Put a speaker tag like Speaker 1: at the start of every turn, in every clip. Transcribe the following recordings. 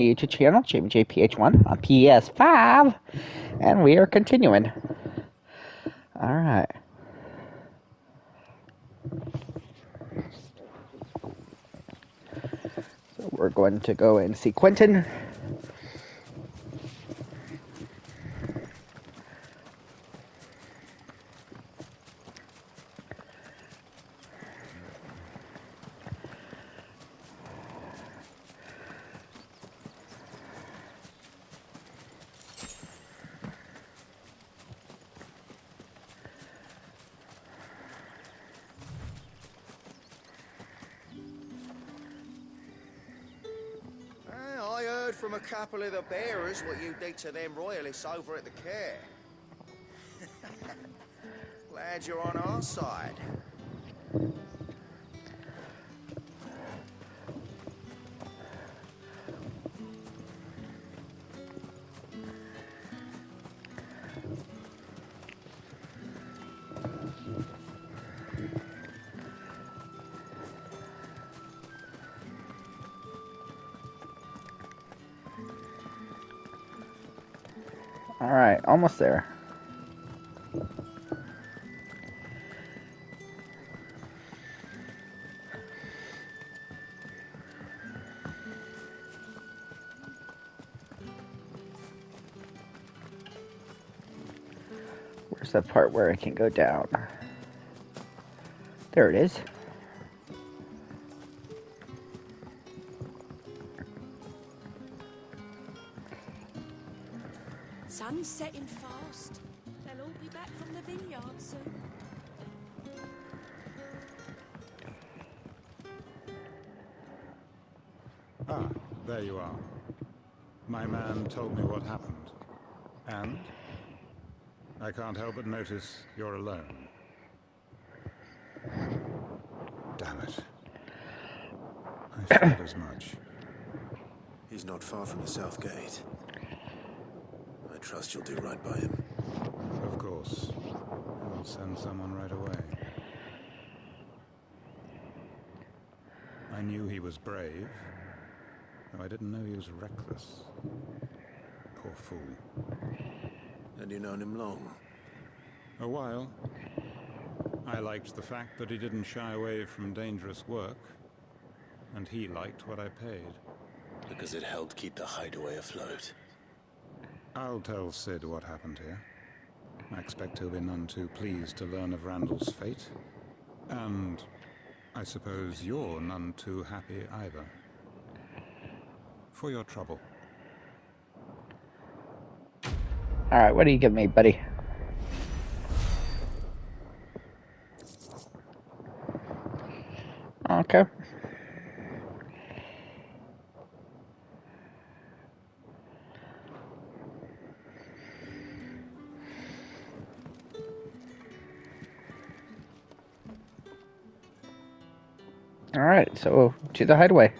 Speaker 1: YouTube channel, JPH1 on PS5, and we are continuing. Alright. So we're going to go and see Quentin.
Speaker 2: I heard from a couple of the bearers what you did to them royalists over at the Care. Glad you're on our side.
Speaker 1: Alright, almost there. Where's that part where I can go down? There it is.
Speaker 3: Sun's setting fast. They'll all be back from the vineyard soon.
Speaker 4: Ah, there you are. My man told me what happened. And? I can't help but notice you're alone. Damn it. I feared as much.
Speaker 5: He's not far from the South Gate. I trust you'll do right by him.
Speaker 4: Of course. I'll send someone right away. I knew he was brave, though I didn't know he was reckless. Poor fool.
Speaker 5: And you've known him long?
Speaker 4: A while. I liked the fact that he didn't shy away from dangerous work, and he liked what I paid.
Speaker 5: Because it helped keep the hideaway afloat.
Speaker 4: I'll tell Sid what happened here. I expect he'll be none too pleased to learn of Randall's fate. And I suppose you're none too happy either. For your trouble.
Speaker 1: Alright, what do you give me, buddy? Okay. Alright, so to the hideaway.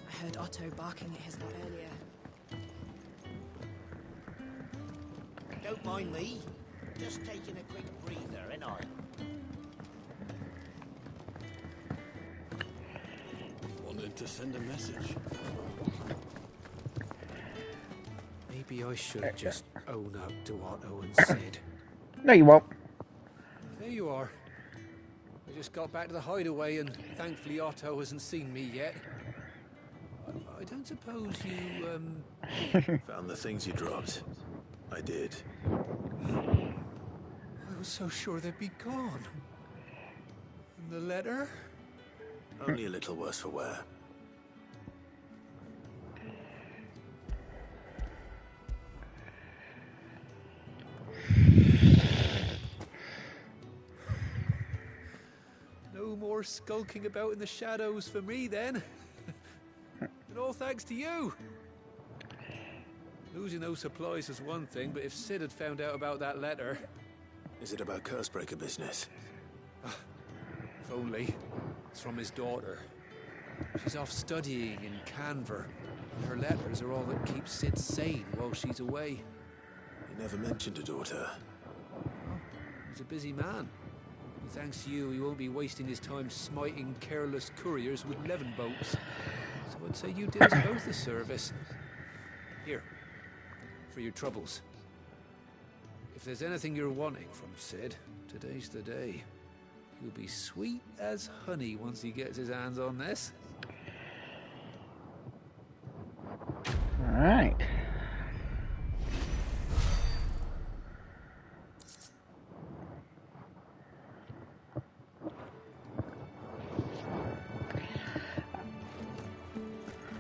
Speaker 3: I heard Otto barking at his lot earlier.
Speaker 6: Don't mind me. Just taking a quick breather, ain't I?
Speaker 5: Wanted to send a message.
Speaker 6: Maybe I should just own up to Otto and Sid.
Speaker 1: No, you won't.
Speaker 6: There you are. I just got back to the hideaway and thankfully Otto hasn't seen me yet. I don't suppose you,
Speaker 5: Found the things you dropped. I did.
Speaker 6: I was so sure they'd be gone. And the letter?
Speaker 5: Only a little worse for wear.
Speaker 6: No more skulking about in the shadows for me then. And all thanks to you. Losing those supplies is one thing, but if Sid had found out about that letter...
Speaker 5: Is it about Cursebreaker business?
Speaker 6: If only. It's from his daughter. She's off studying in Canver, and her letters are all that keeps Sid sane while she's away.
Speaker 5: He never mentioned a daughter.
Speaker 6: Oh, he's a busy man. And thanks to you, he won't be wasting his time smiting careless couriers with levin boats. So I'd say you did us both a service. Here, for your troubles. If there's anything you're wanting from Sid, today's the day. He'll be sweet as honey once he gets his hands on this.
Speaker 1: All right.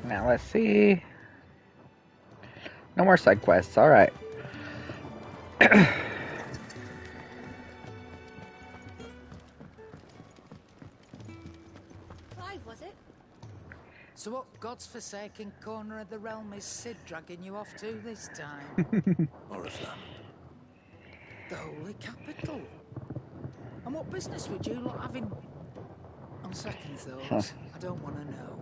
Speaker 1: Now let's see. No more side quests. All right.
Speaker 3: Clive, was it?
Speaker 7: So what God's forsaken corner of the realm is Sid dragging you off to this time?
Speaker 5: Oriflamme.
Speaker 7: The Holy Capital. And what business would you lot having? On second thoughts, I don't want to know.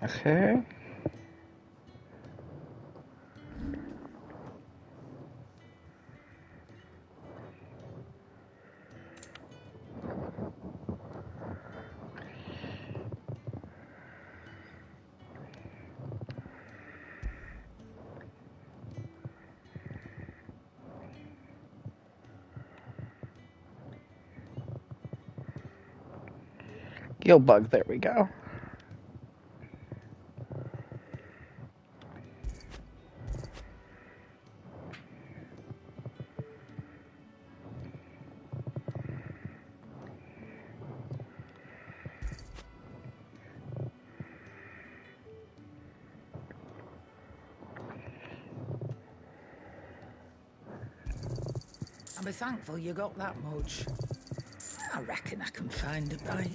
Speaker 1: Okay. Gilbug, there we go.
Speaker 7: I'll be thankful you got that much. I reckon I can find a buyer.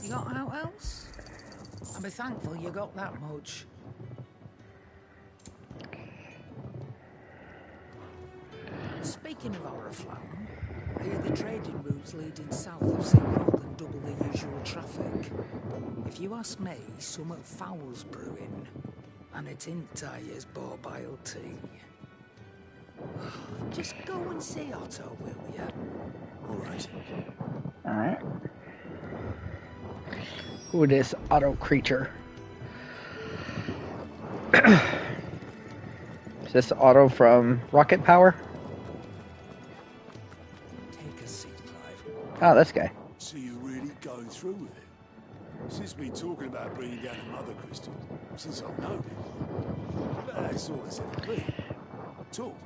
Speaker 7: You got out else? I'll be thankful you got that much. Speaking of Oriflamme, I hear the trading routes leading south have seen more than double the usual traffic. If you ask me, something foul's brewing, and it's in Tyre's Borbile tea. Just go and see Otto, will ya?
Speaker 5: All right.
Speaker 1: All right. Who is this auto creature? Is this Otto from Rocket Power?
Speaker 6: Take a seat, Clive.
Speaker 1: Oh, this guy.
Speaker 8: So you're really going through with it? Sid's been talking about bringing down the Mother Crystal since I've known him. But that's all it's ever been. Talk.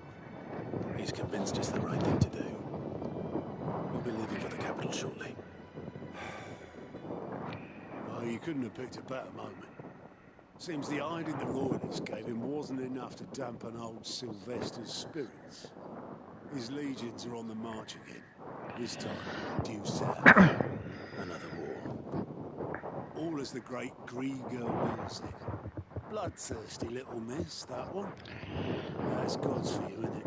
Speaker 5: He's convinced it's the right thing to do. We'll be leaving for the capital shortly.
Speaker 8: Well, you couldn't have picked a better moment. Seems the hiding the Royalists gave him wasn't enough to dampen old Sylvester's spirits. His legions are on the march again. This time, due south.
Speaker 5: Another war.
Speaker 8: All as the great Grieger wills it. Bloodthirsty little miss, that one. That's God's for you, isn't it?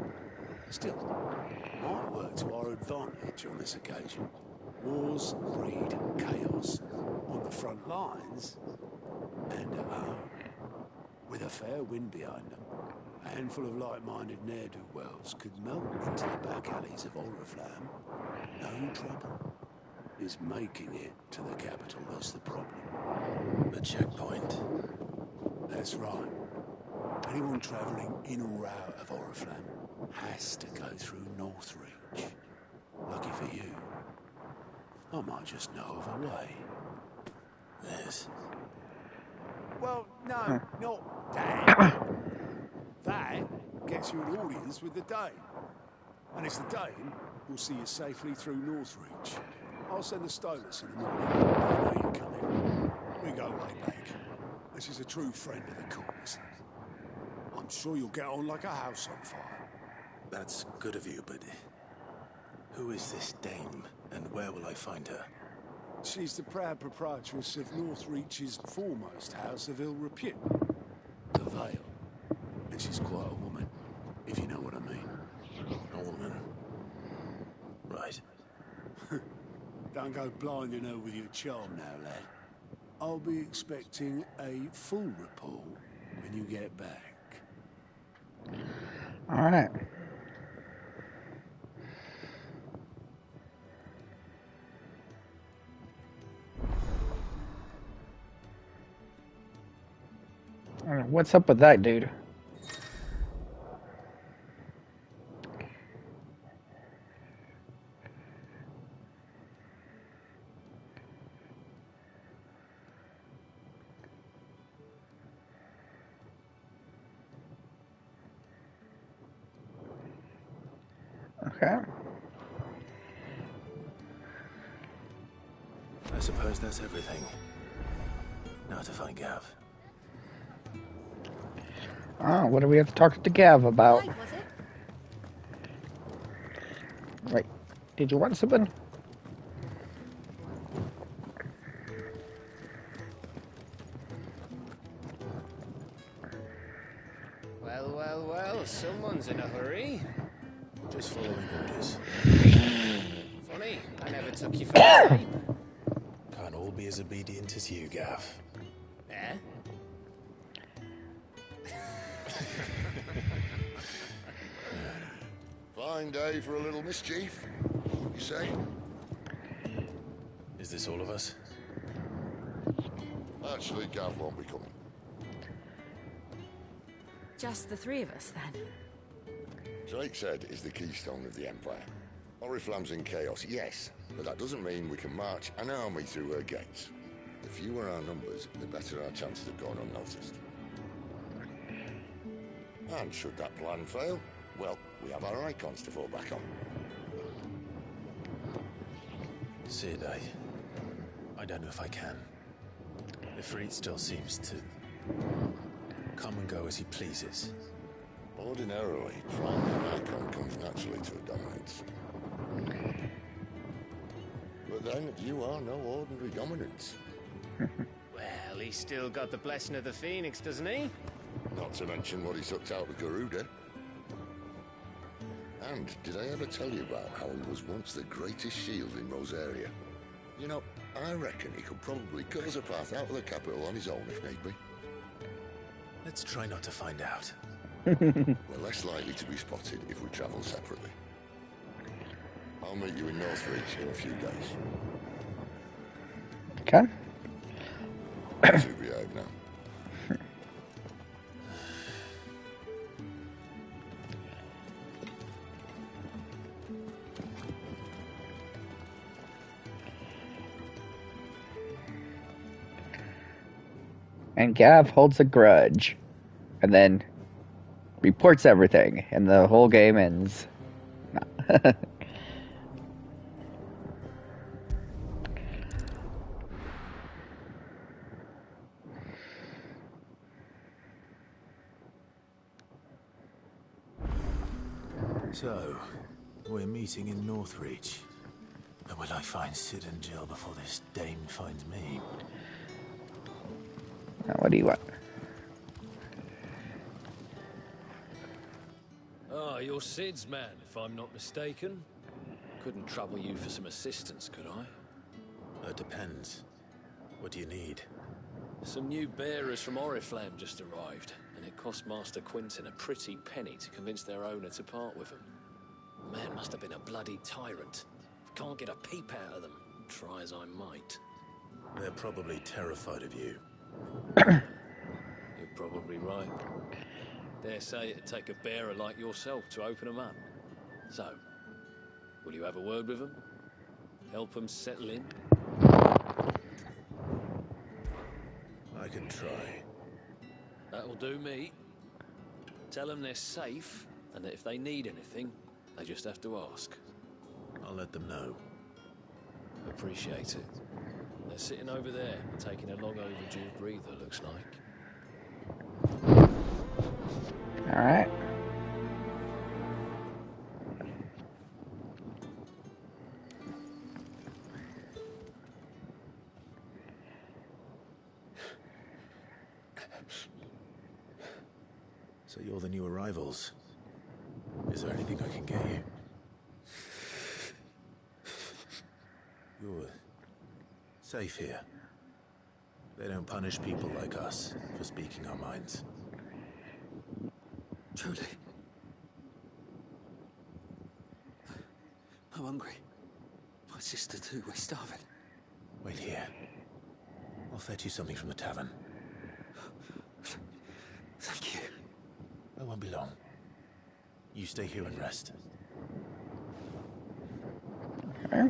Speaker 8: Still, might work to our advantage on this occasion. Wars breed chaos on the front lines and at home. With a fair wind behind them, a handful of like-minded ne'er-do-wells could melt into the back alleys of Oriflamme. No trouble. Is making it to the capital that's the problem.
Speaker 5: The checkpoint.
Speaker 8: That's right. Anyone travelling in or out of Oriflamme has to go through Northreach. Lucky for you, I might just know of a way.
Speaker 5: Yes.
Speaker 8: Well, no, not that. That gets you an audience with the Dane. And it's the Dane who'll see you safely through Northreach. I'll send the Stolas in the morning. I know you're coming. We go way back. And she's a true friend of the cause. I'm sure you'll get on like a house on fire.
Speaker 5: That's good of you, but who is this dame, and where will I find her?
Speaker 8: She's the proud proprietress of Northreach's foremost house of ill repute, the Vale. And she's quite a woman, if you know what I mean. Don't go blinding her with your charm now, lad. I'll be expecting a full report when you get back.
Speaker 1: All right. What's up with that dude? Okay.
Speaker 5: I suppose that's everything. Now to find Gav.
Speaker 1: Oh, what do we have to talk to Gav about?
Speaker 3: Why was it?
Speaker 1: Wait, did you want something?
Speaker 2: Well, well, well, someone's in a hurry.
Speaker 5: Just following orders.
Speaker 2: Funny, I never took you for a type.
Speaker 5: Can't all be as obedient as you, Gav.
Speaker 2: Eh?
Speaker 9: Fine day for a little mischief, you say?
Speaker 5: Is this all of us?
Speaker 9: Actually, Gav won't be coming.
Speaker 3: Just the three of us, then.
Speaker 9: Drake's Head is the keystone of the Empire. Oriflamme's in chaos, yes, but that doesn't mean we can march an army through her gates. The fewer our numbers, the better our chances of going unnoticed. And should that plan fail, well, we have our icons to fall back on.
Speaker 5: Sid, I don't know if I can. Ifrit still seems to come and go as he pleases.
Speaker 9: Ordinarily, trying an icon comes naturally to a dominance. But then, you are no ordinary dominance.
Speaker 2: Well, he's still got the blessing of the Phoenix, doesn't he?
Speaker 9: Not to mention what he sucked out of Garuda. And did I ever tell you about how he was once the greatest shield in Rosaria? You know, I reckon he could probably cut us a path out of the capital on his own if need be.
Speaker 5: Let's try not to find out.
Speaker 9: We're less likely to be spotted if we travel separately. I'll meet you in Northreach in a few days.
Speaker 1: Okay.
Speaker 9: To behave now.
Speaker 1: And Gav holds a grudge. And then reports everything. And the whole game ends. No.
Speaker 5: So, we're meeting in Northreach. And will I find Sid and Jill before this dame finds me?
Speaker 1: Now, what do you want?
Speaker 10: Ah, you're Sid's man, if I'm not mistaken. Couldn't trouble you for some assistance, could I?
Speaker 5: It depends. What do you need?
Speaker 10: Some new bearers from Oriflamme just arrived, and it cost Master Quinton a pretty penny to convince their owner to part with them. The man must have been a bloody tyrant. Can't get a peep out of them, try as I might.
Speaker 5: They're probably terrified of you.
Speaker 10: You're probably right. Dare say it'd take a bearer like yourself to open them up. So, will you have a word with them? Help them settle in?
Speaker 5: I can try.
Speaker 10: That'll do me. Tell them they're safe, and that if they need anything, they just have to ask.
Speaker 5: I'll let them know.
Speaker 10: Appreciate it. They're sitting over there, taking a long overdue breather, looks like.
Speaker 1: Alright.
Speaker 5: So you're the new arrivals. Is there anything I can get you? You're safe here. They don't punish people like us for speaking our minds.
Speaker 6: Truly. I'm hungry. My sister too, we're starving.
Speaker 5: Wait here. I'll fetch you something from the tavern.
Speaker 6: Thank you.
Speaker 5: I won't be long. You stay here and rest.
Speaker 1: Okay.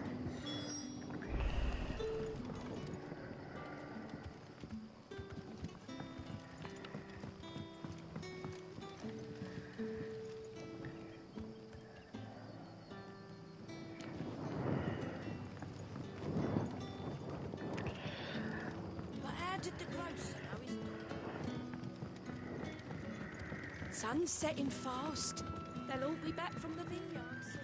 Speaker 3: But how did the grocer know his Sun's setting fast. They'll all be back from the vineyards.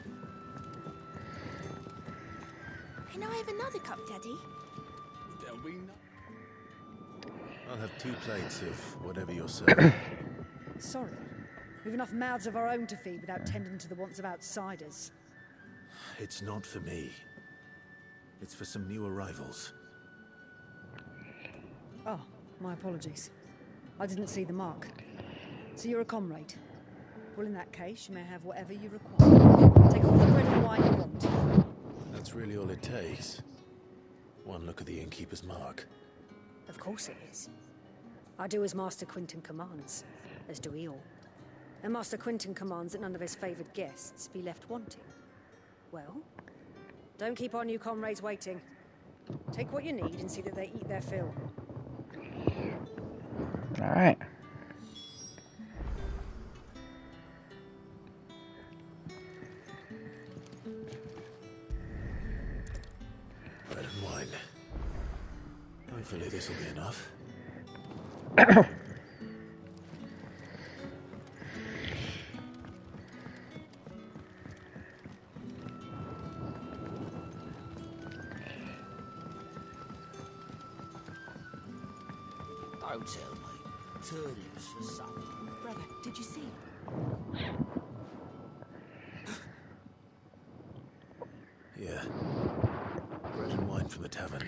Speaker 11: Can I have another cup, Daddy?
Speaker 8: There'll be no...
Speaker 5: I'll have 2 plates of whatever you're serving.
Speaker 12: Sorry. We've enough mouths of our own to feed without tending to the wants of outsiders.
Speaker 5: It's not for me. It's for some new arrivals.
Speaker 12: Oh, my apologies. I didn't see the mark. So you're a comrade. Well, in that case, you may have whatever you require. Take all the bread and wine you want.
Speaker 5: That's really all it takes. One look at the innkeeper's mark.
Speaker 12: Of course it is. I do as Master Quinton commands, as do we all. And Master Quinton commands that none of his favoured guests be left wanting. Well, don't keep our new comrades waiting. Take what you need and see that they eat their fill.
Speaker 1: All right.
Speaker 5: Bread and wine. Hopefully this will be enough.
Speaker 7: Don't tell me. Turnips for supper.
Speaker 3: Brother, did you see?
Speaker 5: Yeah. Bread and wine from the tavern.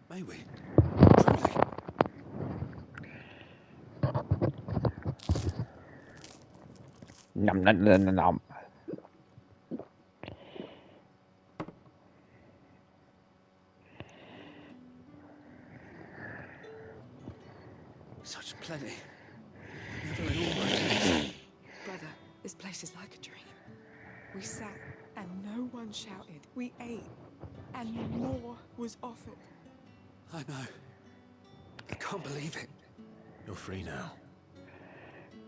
Speaker 6: May we?
Speaker 1: Nom nom nom nom nom.
Speaker 6: Such plenty. Never in all my days.
Speaker 13: Brother, this place is like a dream. We sat and no one shouted. We ate and more was offered.
Speaker 6: I know. I can't believe it.
Speaker 5: You're free now.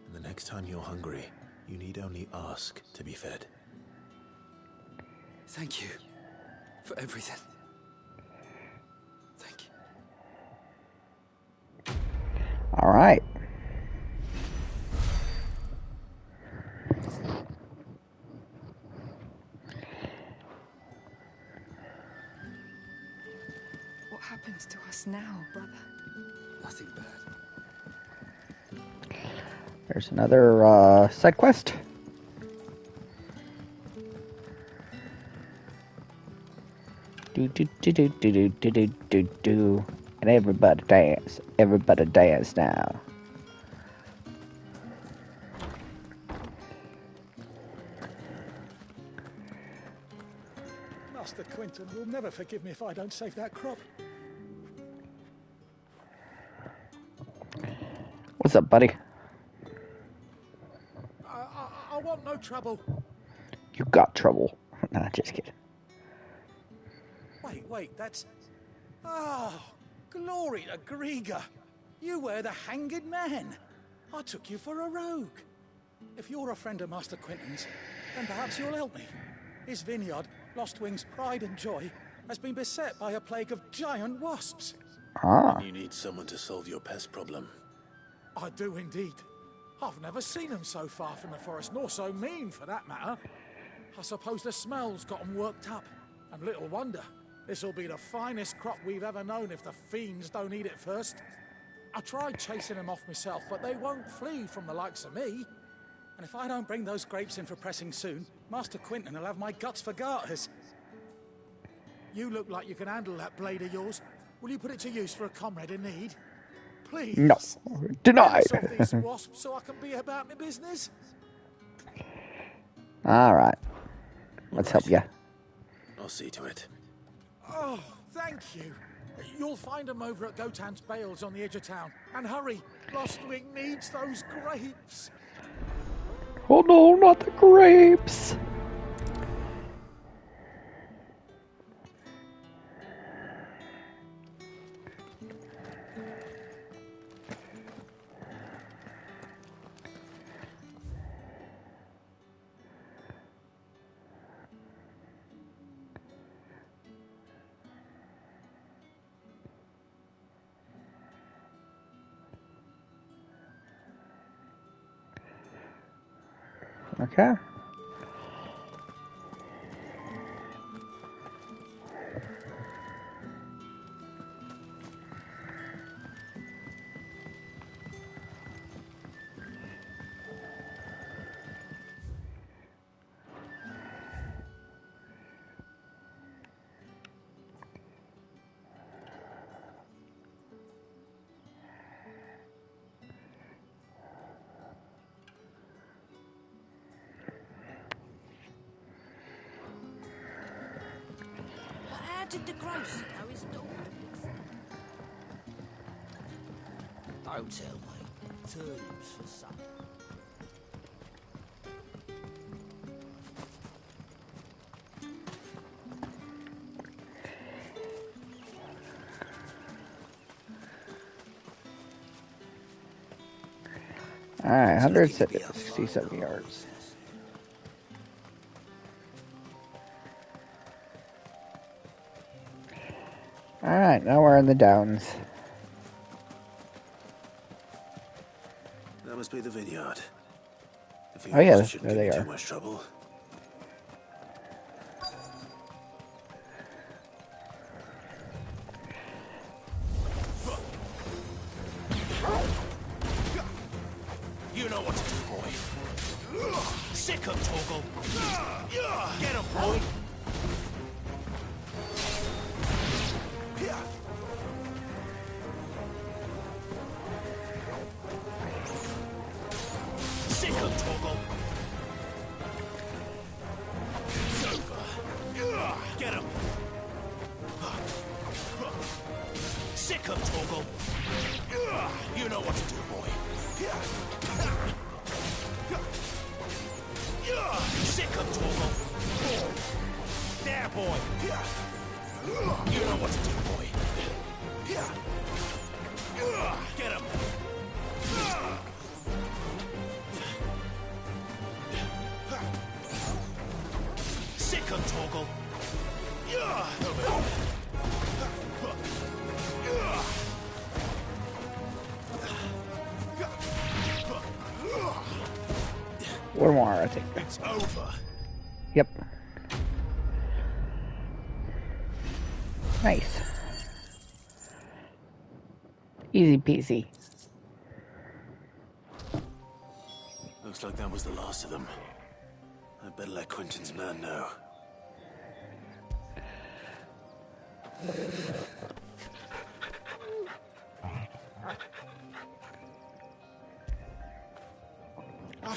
Speaker 5: And the next time you're hungry, you need only ask to be fed.
Speaker 6: Thank you for everything. Thank you.
Speaker 1: All right.
Speaker 13: What happens to us now, brother?
Speaker 6: Nothing bad.
Speaker 1: There's another side quest. Do do do do do do do do do do. And everybody dance. Everybody dance now.
Speaker 14: Master Quinton will never forgive me if I don't save that crop.
Speaker 1: What's up, buddy?
Speaker 14: I want no trouble.
Speaker 1: You got trouble. Nah, just kidding.
Speaker 14: Wait, that's... Oh, glory to Grieger. You were the hanged man. I took you for a rogue. If you're a friend of Master Quinton's, then perhaps you'll help me. His vineyard, Lostwing's pride and joy, has been beset by a plague of giant wasps.
Speaker 1: Ah.
Speaker 5: You need someone to solve your pest problem.
Speaker 14: I do indeed. I've never seen them so far from the forest, nor so mean, for that matter. I suppose the smell's got them worked up. And little wonder. This'll be the finest crop we've ever known if the fiends don't eat it first. I tried chasing them off myself, but they won't flee from the likes of me. And if I don't bring those grapes in for pressing soon, Master Quinton will have my guts for garters. You look like you can handle that blade of yours. Will you put it to use for a comrade in need? Please.
Speaker 1: No. Denied.
Speaker 14: Get us off these wasps so I can be about my business.
Speaker 1: Alright. Let's help you.
Speaker 5: I'll see to it.
Speaker 14: Oh, thank you. You'll find them over at Gotan's Bales on the edge of town. And hurry, Lostwing needs those grapes.
Speaker 1: Oh no, not the grapes! Okay.
Speaker 3: But how did the grocer know his daughter?
Speaker 7: Don't tell me. Turnips for sale.
Speaker 1: Alright, 167 yards. Alright, now we're in the Downs.
Speaker 5: That must be the vineyard. If
Speaker 1: Oh yeah,
Speaker 5: shouldn't
Speaker 1: there
Speaker 5: give
Speaker 1: they
Speaker 5: me
Speaker 1: are.
Speaker 5: too much trouble.
Speaker 15: You know what to do, boy. Sick him, Torgal. Get him, boy. Sick him, Torgal. It's over. Get him. Sick him, Torgal. You know what to do, boy. Sick him, Torgal. There, boy. You know what to do, boy. Get him. Sick him, Torgal.
Speaker 1: One more, I think.
Speaker 15: It's over.
Speaker 1: Yep. Nice. Easy peasy.
Speaker 5: Looks like that was the last of them. I better let Quinton's man know.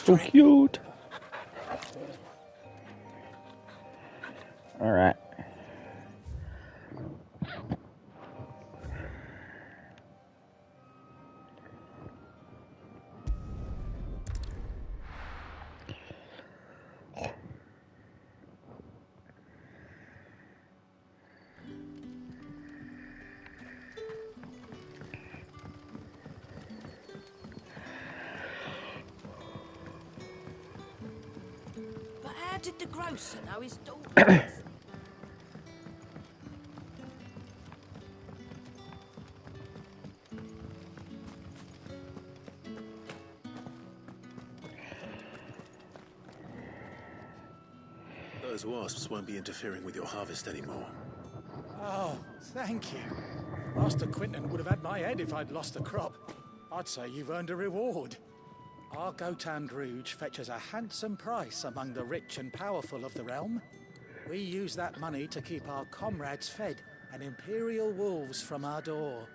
Speaker 1: So cute. All right.
Speaker 3: But how did the grocer know his daughter?
Speaker 5: Those wasps won't be interfering with your harvest anymore.
Speaker 14: Oh, thank you. Master Quinton would have had my head if I'd lost the crop. I'd say you've earned a reward. Our Gotand Rouge fetches a handsome price among the rich and powerful of the realm. We use that money to keep our comrades fed and imperial wolves from our door.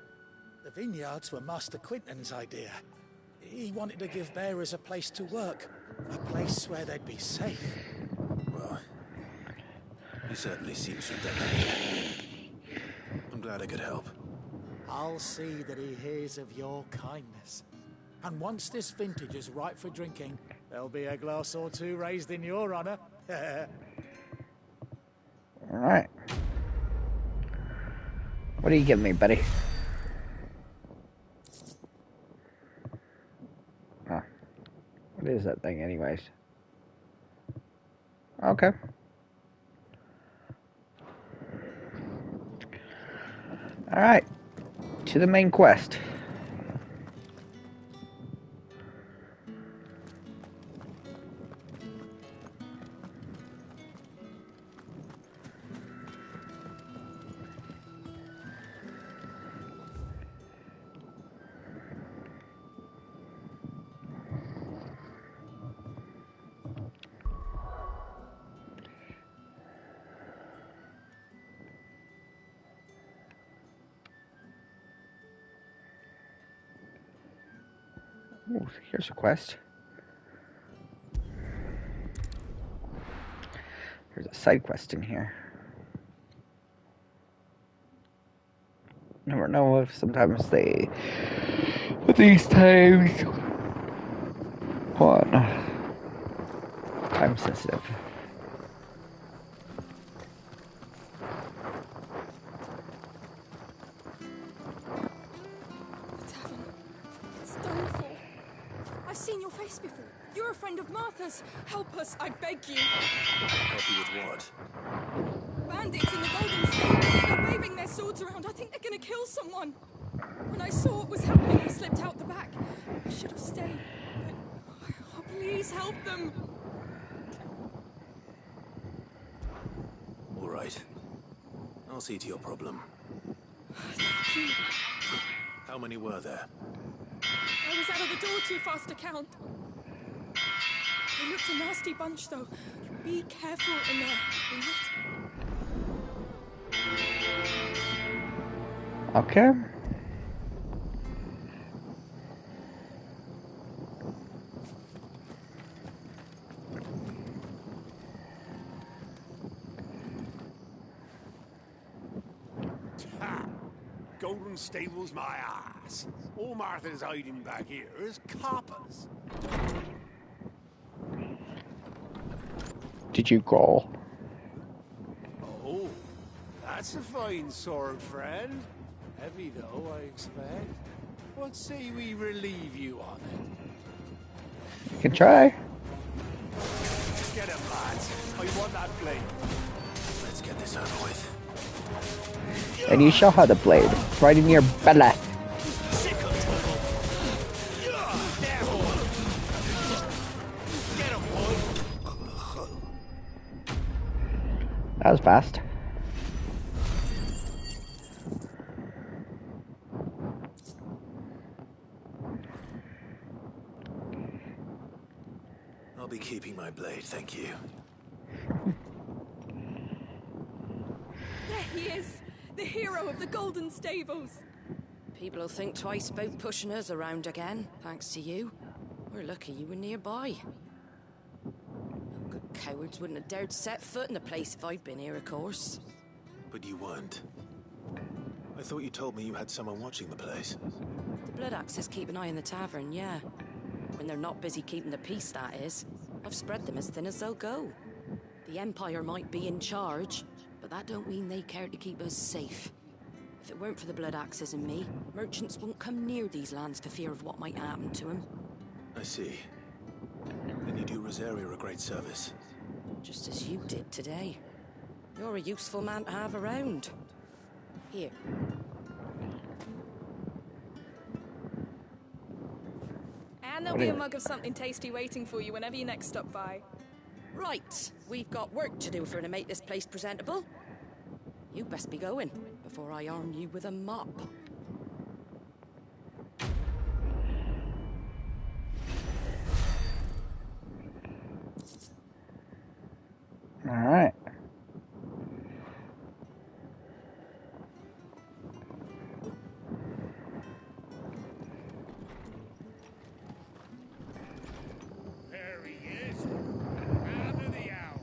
Speaker 14: The vineyards were Master Quinton's idea. He wanted to give bearers a place to work, a place where they'd be safe.
Speaker 5: Well, he certainly seems to have. I'm glad I could help.
Speaker 14: I'll see that he hears of your kindness. And once this vintage is ripe for drinking, there'll be a glass or two raised in your honor.
Speaker 1: Alright. What are you giving me, buddy? Oh. What is that thing, anyways? Okay. Alright. To the main quest. Ooh, here's a quest. There's a side quest in here. Never know if sometimes they, at these times, what? Time sensitive.
Speaker 13: Help us, I beg you.
Speaker 5: Help you with what?
Speaker 13: Bandits in the Golden Stables. They're waving their swords around. I think they're gonna kill someone. When I saw what was happening, I slipped out the back. I should have stayed. But, oh, please help them.
Speaker 5: All right. I'll see to your problem.
Speaker 13: Thank you.
Speaker 5: How many were there?
Speaker 13: I was out of the door too fast to count. They looked a nasty bunch, though. Be careful in there, will you?
Speaker 1: Okay.
Speaker 8: Ha! Golden Stables, my ass. All Martha's hiding back here is coppers.
Speaker 1: Did you call?
Speaker 8: Oh, that's a fine sword, friend. Heavy, though, I expect. What say we relieve you on it?
Speaker 1: You can try.
Speaker 8: Get him, lads. I want that blade.
Speaker 5: Let's get this over with.
Speaker 1: And you shall have the blade. Right in your belly. That was fast.
Speaker 5: I'll be keeping my blade, thank you.
Speaker 13: There he is, the hero of the Golden Stables.
Speaker 16: People will think twice about pushing us around again, thanks to you. We're lucky you were nearby. Cowards wouldn't have dared set foot in the place if I'd been here, of course.
Speaker 5: But you weren't. I thought you told me you had someone watching the place.
Speaker 16: The Blood Axes keep an eye on the tavern, yeah. When they're not busy keeping the peace, that is. I've spread them as thin as they'll go. The Empire might be in charge, but that don't mean they care to keep us safe. If it weren't for the Blood Axes and me, merchants won't come near these lands for fear of what might happen to them.
Speaker 5: I see. Then you do Rosaria a great service.
Speaker 16: Just as you did today. You're a useful man to have around. Here.
Speaker 13: And there'll be a mug of something tasty waiting for you whenever you next stop by.
Speaker 16: Right. We've got work to do for to make this place presentable. You best be going. before I arm you with a mop.
Speaker 1: All right.
Speaker 15: There he is. Man of the hour.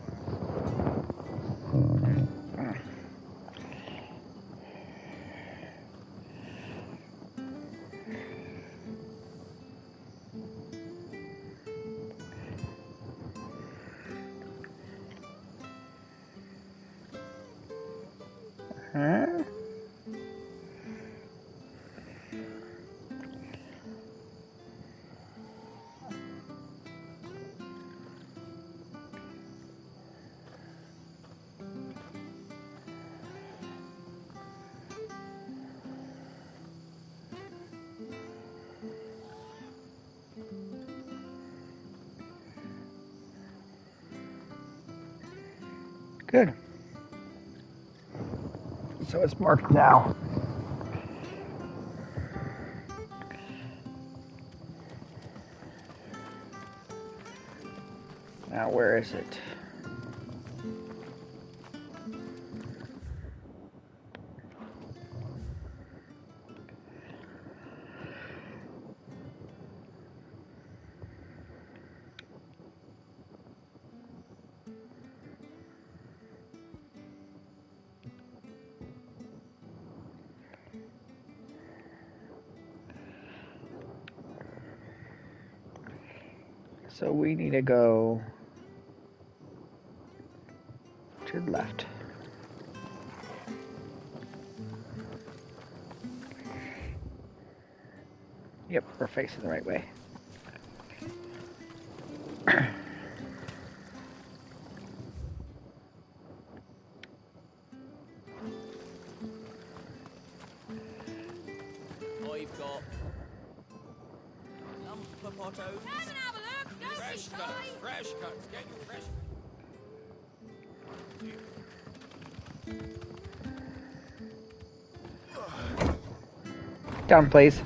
Speaker 1: Huh? Good. So it's marked now. Now where is it? So we need to go to the left. Yep, we're facing the right way.
Speaker 10: I've got lump of potatoes.
Speaker 3: Come and have a look. Don't
Speaker 10: Fresh
Speaker 3: be
Speaker 10: cuts,
Speaker 3: shy.
Speaker 10: fresh cuts. Get your fresh.
Speaker 1: Down, please.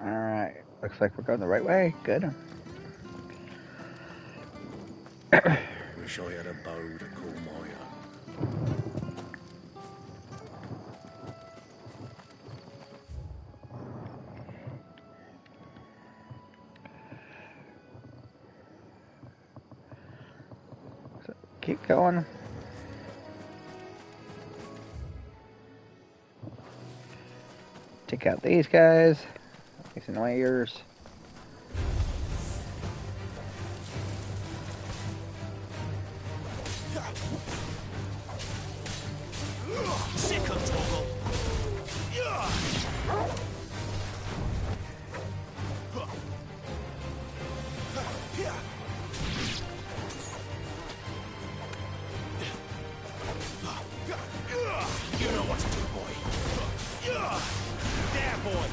Speaker 1: Alright, looks like we're going the right way. Good.
Speaker 15: Wish I had a bow to call my own.
Speaker 1: So keep going. Take out these guys. These annoyers.
Speaker 15: Sick of Toggle. You know what to do, boy. There, boy.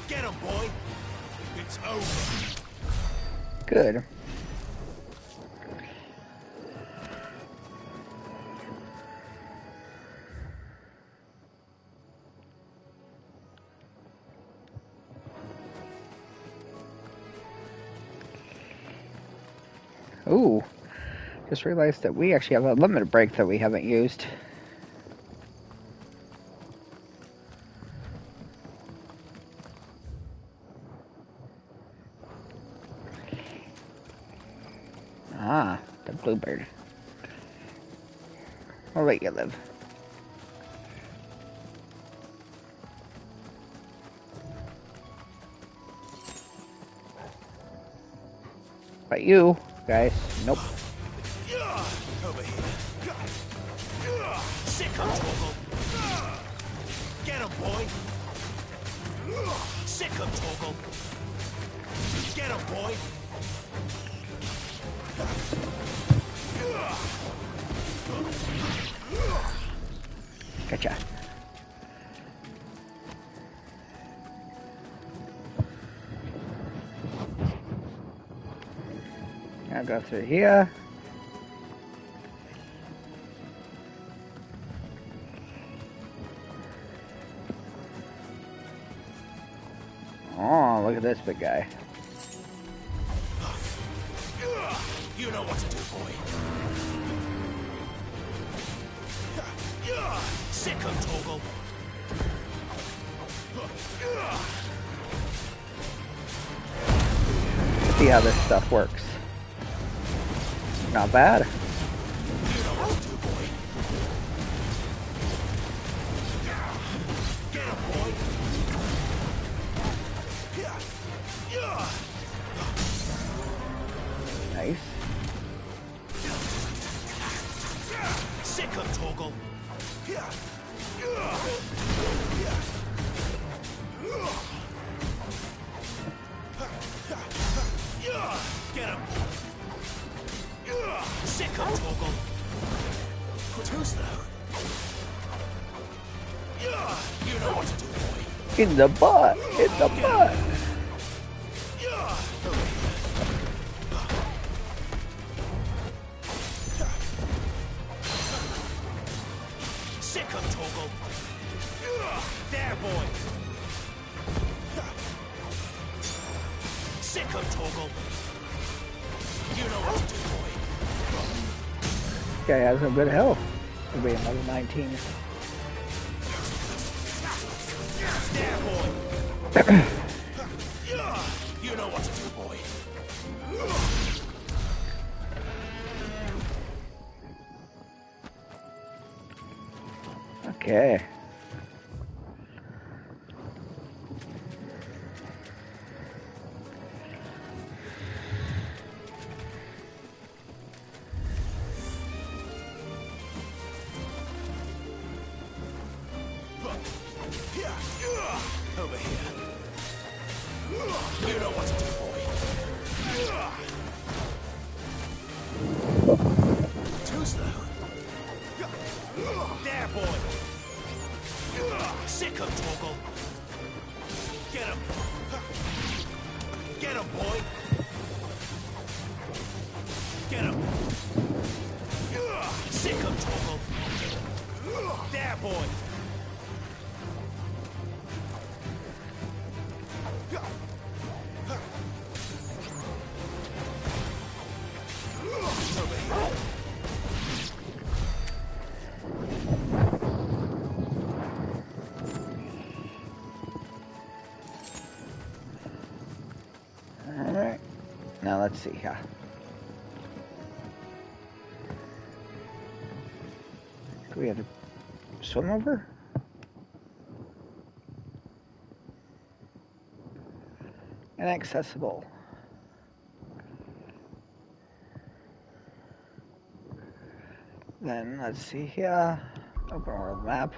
Speaker 15: Get him, boy. It's over.
Speaker 1: Good. Ooh, just realized that we actually have a limited break that we haven't used. Ah, the bluebird. I'll let you live. But you guys, nope.
Speaker 15: Over here. Sick of Toggle. Sick him, Torgal. Get him, boy.
Speaker 1: Gotcha. I'll go through here. Oh, look at this big guy.
Speaker 15: You know what to do, boy. Sick him, Torgal.
Speaker 1: See how this stuff works. Not bad.
Speaker 15: You know what to do, boy. Get him, boy.
Speaker 1: Nice.
Speaker 15: Sick him, Torgal. Get him. Sick him, Torgal. Too slow. You know what to do, boy.
Speaker 1: In the butt. In the butt.
Speaker 15: Sick him, Torgal. There, boy. Sick him, Torgal. You know what to do, boy.
Speaker 1: Guy has some good health. It'll be another 19.
Speaker 15: There, boy. You know what to do, boy.
Speaker 1: Okay.
Speaker 15: Over here. You know what to do, boy. Too slow. There, boy. Sick him, Torgal. Get him. Get him, boy. Get him. Sick him, Torgal. There, boy.
Speaker 1: Alright. Now let's see here. Do we have to swim over? Inaccessible. Then let's see here. Open world map.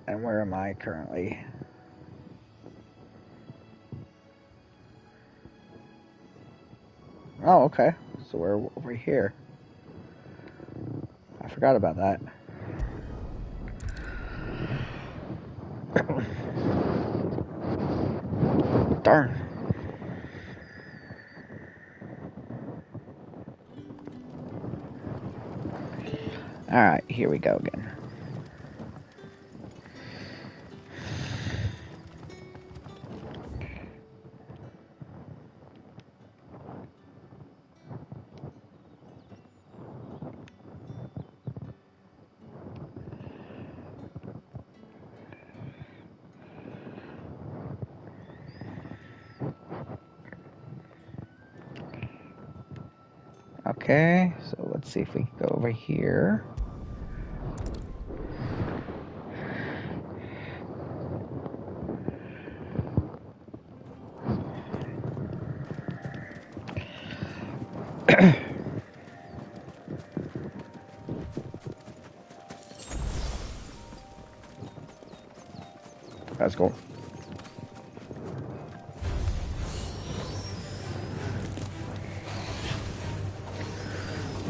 Speaker 1: And where am I currently? Oh, okay. So we're over here. I forgot about that. Darn. Alright, here we go again. Okay, so let's see if we can go over here. That's cool.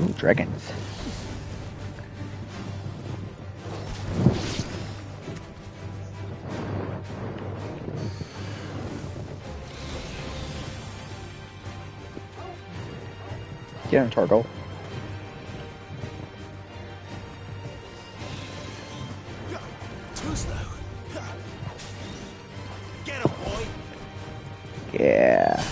Speaker 1: Ooh, dragons. Get him, Torgal.
Speaker 15: Too slow. Get him, boy.
Speaker 1: Yeah.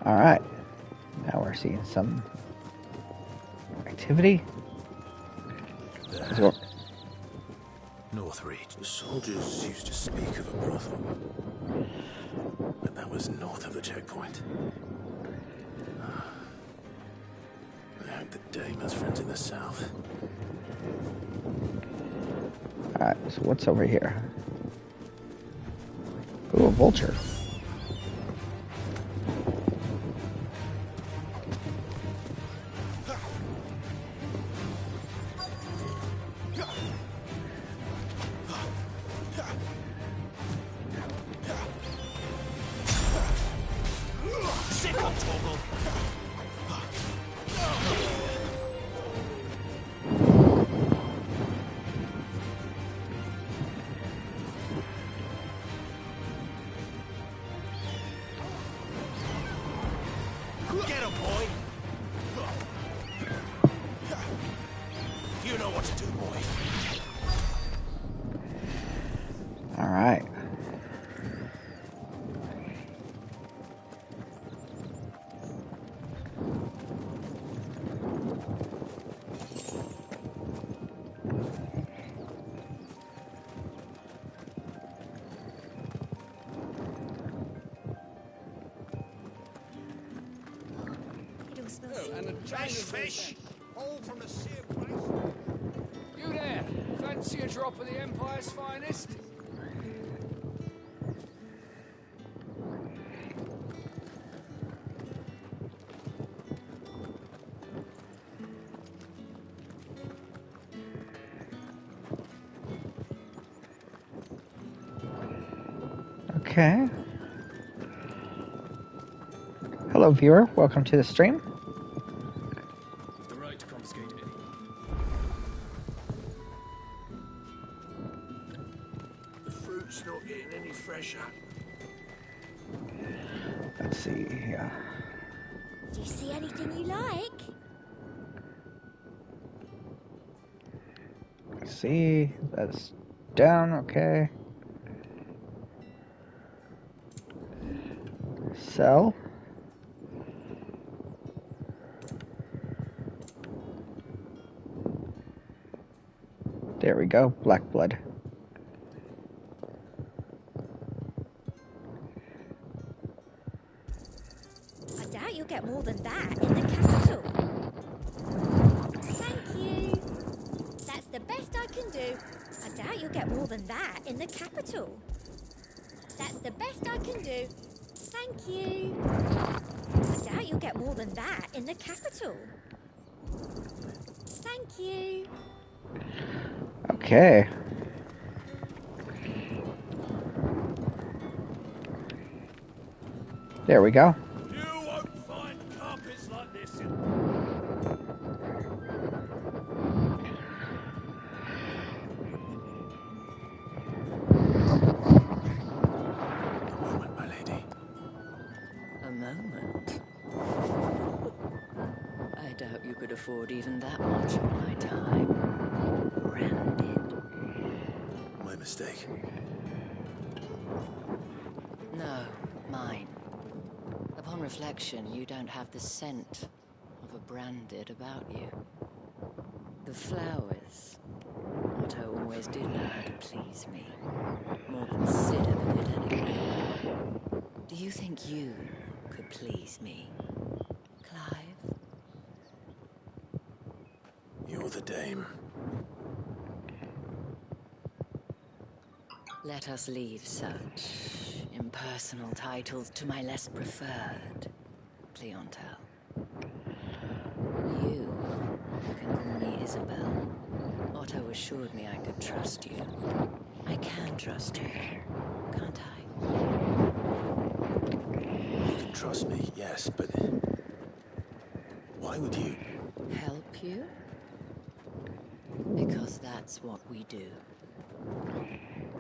Speaker 1: Alright. Now we're seeing some activity.
Speaker 5: There. Northreach.
Speaker 8: The soldiers used to speak of a brothel.
Speaker 5: But that was north of the checkpoint. I hope the Dame has friends in the south.
Speaker 1: Alright, so what's over here? Ooh, a vulture.
Speaker 15: Sit up, Torgal. Get him, boy. You know what to do, boy.
Speaker 1: Alright.
Speaker 2: Fresh fish, all from the sea of grace.
Speaker 6: You there? Fancy a drop of the Empire's finest?
Speaker 1: Okay. Hello, viewer. Welcome to the stream.
Speaker 10: The right to confiscate any.
Speaker 8: The fruit's not getting any fresher.
Speaker 1: Let's see. Yeah.
Speaker 11: Do you see anything you like?
Speaker 1: Let's see. That's down. Okay. Sell. There we go. Black blood.
Speaker 11: I doubt you'll get more than that in the capital. Thank you. That's the best I can do. I doubt you'll get more than that in the capital. That's the best I can do. Thank you. I doubt you'll get more than that in the capital. Thank you.
Speaker 1: Okay. There we go.
Speaker 15: You won't find carpets like this in...
Speaker 5: A moment, my lady.
Speaker 17: A moment? I doubt you could afford even that much of my time. Branded.
Speaker 5: My mistake.
Speaker 17: No, mine. Upon reflection, you don't have the scent of a branded about you. The flowers. Otto always did know how to please me. More than Sid ever did anyway. Do you think you could please me, Clive?
Speaker 5: You're the dame.
Speaker 17: Let us leave such impersonal titles to my less preferred clientele. You can call me Isabel. Otto assured me I could trust you. I can trust you, can't I?
Speaker 5: You can trust me, yes, but why would you?
Speaker 17: Help you? Because that's what we do.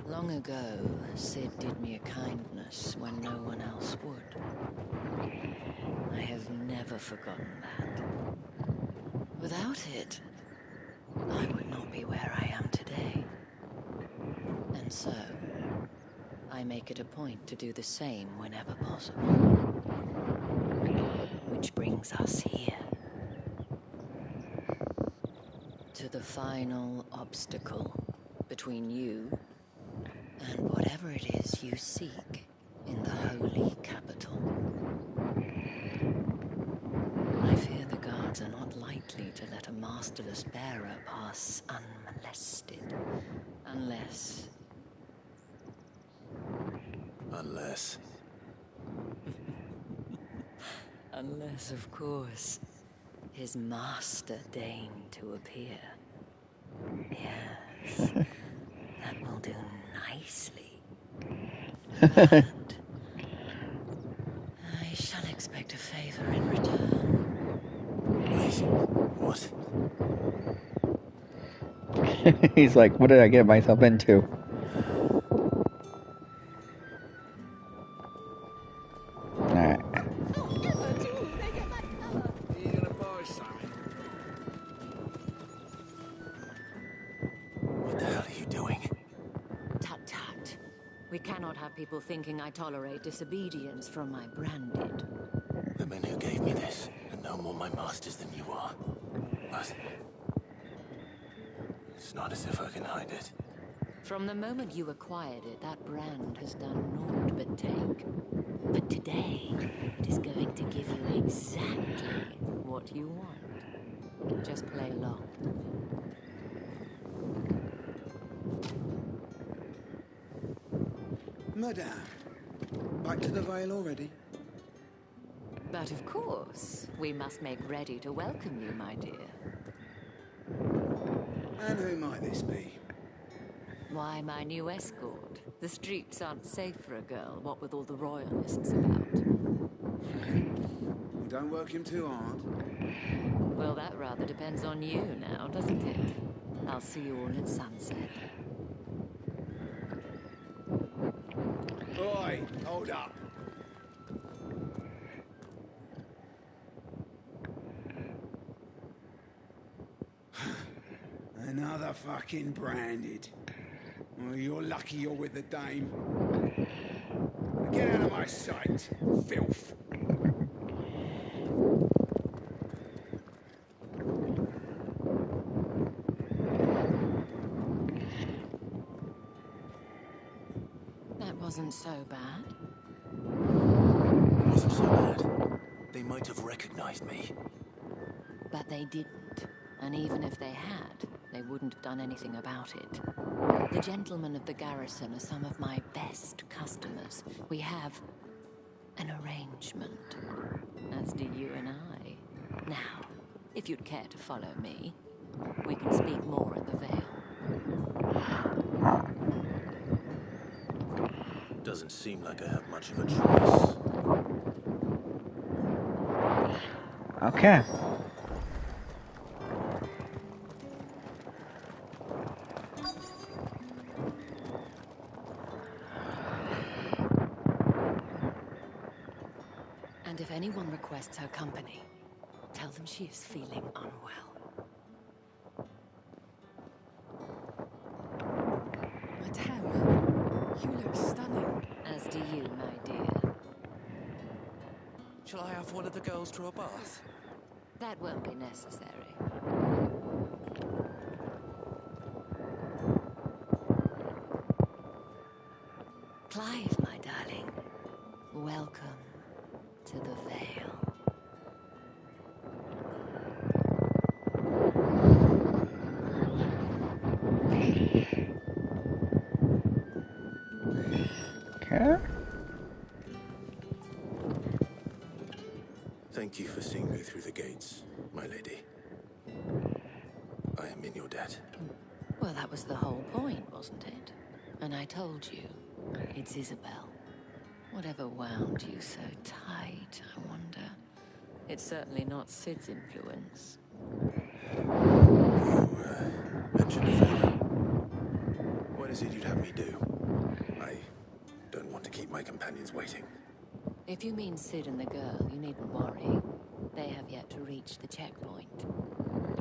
Speaker 17: Long ago, Sid did me a kindness when no one else would. I have never forgotten that. Without it, I would not be where I am today. And so, I make it a point to do the same whenever possible. Which brings us here. To the final obstacle between you and whatever it is you seek in the holy capital. I fear the guards are not likely to let a masterless bearer pass unmolested. Unless... Unless, of course, his master deigned to appear. Yes, that will do nicely. But I shall expect a favor in return.
Speaker 5: Wait, what?
Speaker 1: He's like, what did I get myself into? Alright.
Speaker 5: What the hell are you doing?
Speaker 17: Tut-tut. We cannot have people thinking I tolerate disobedience from my branded.
Speaker 5: The men who gave me this are no more my masters than you are. But it's not as if I can hide it.
Speaker 17: From the moment you acquired it, that brand has done naught but take. But today, it is going to give you exactly what you want. Just play along.
Speaker 18: Madame, back to the Vale already?
Speaker 17: But of course, we must make ready to welcome you, my dear.
Speaker 18: And who might this be?
Speaker 17: Why, my new escort. The streets aren't safe for a girl, what with all the royalists about.
Speaker 18: Well, don't work him too hard.
Speaker 17: Well, that rather depends on you now, doesn't it? I'll see you all at sunset.
Speaker 18: Oi, hold up. Another fucking branded. Well, you're lucky you're with the dame. Get out of my sight, filth.
Speaker 17: That wasn't so bad.
Speaker 5: It wasn't so bad. They might have recognized me.
Speaker 17: But they didn't. And even if they had, they wouldn't have done anything about it. The gentlemen of the garrison are some of my best customers. We have an arrangement, as do you and I. Now, if you'd care to follow me, we can speak more at the Vale.
Speaker 5: Doesn't seem like I have much of a choice.
Speaker 1: Okay.
Speaker 17: And if anyone requests her company, tell them she is feeling unwell.
Speaker 13: Madame, you look stunning.
Speaker 17: As do you, my dear.
Speaker 15: Shall I have one of the girls draw a bath?
Speaker 17: That won't be necessary. Clive, my darling, welcome to the Vale.
Speaker 1: Okay.
Speaker 5: Thank you for seeing me through the gates, my lady. I am in your debt.
Speaker 17: Well, that was the whole point, wasn't it? And I told you, it's Isabel. Whatever wound you so tight, I wonder. It's certainly not Sid's influence.
Speaker 5: Mentioned a favor. What is it you'd have me do? I don't want to keep my companions waiting.
Speaker 17: If you mean Sid and the girl, you needn't worry. They have yet to reach the checkpoint.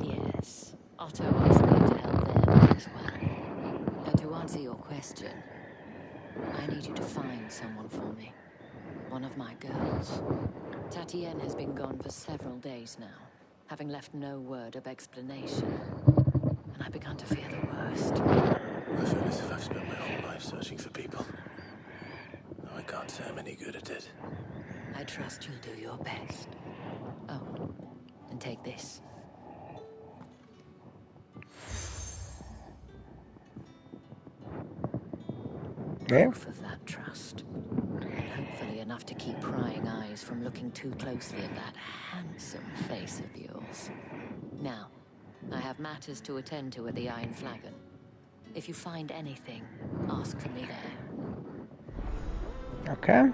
Speaker 17: Yes, Otto asked me to help them as well. But to answer your question, I need you to find someone for me. One of my girls. Tatienne has been gone for several days now, having left no word of explanation. And I've begun to fear the worst.
Speaker 5: I feel as if I've spent my whole life searching for people. Though I can't say I'm any good at it.
Speaker 17: I trust you'll do your best. Oh, and take this. Proof of that trust. And hopefully enough to keep prying eyes from looking too closely at that handsome face of yours. Now, I have matters to attend to at the Iron Flagon. If you find anything, ask for me there.
Speaker 1: Okay.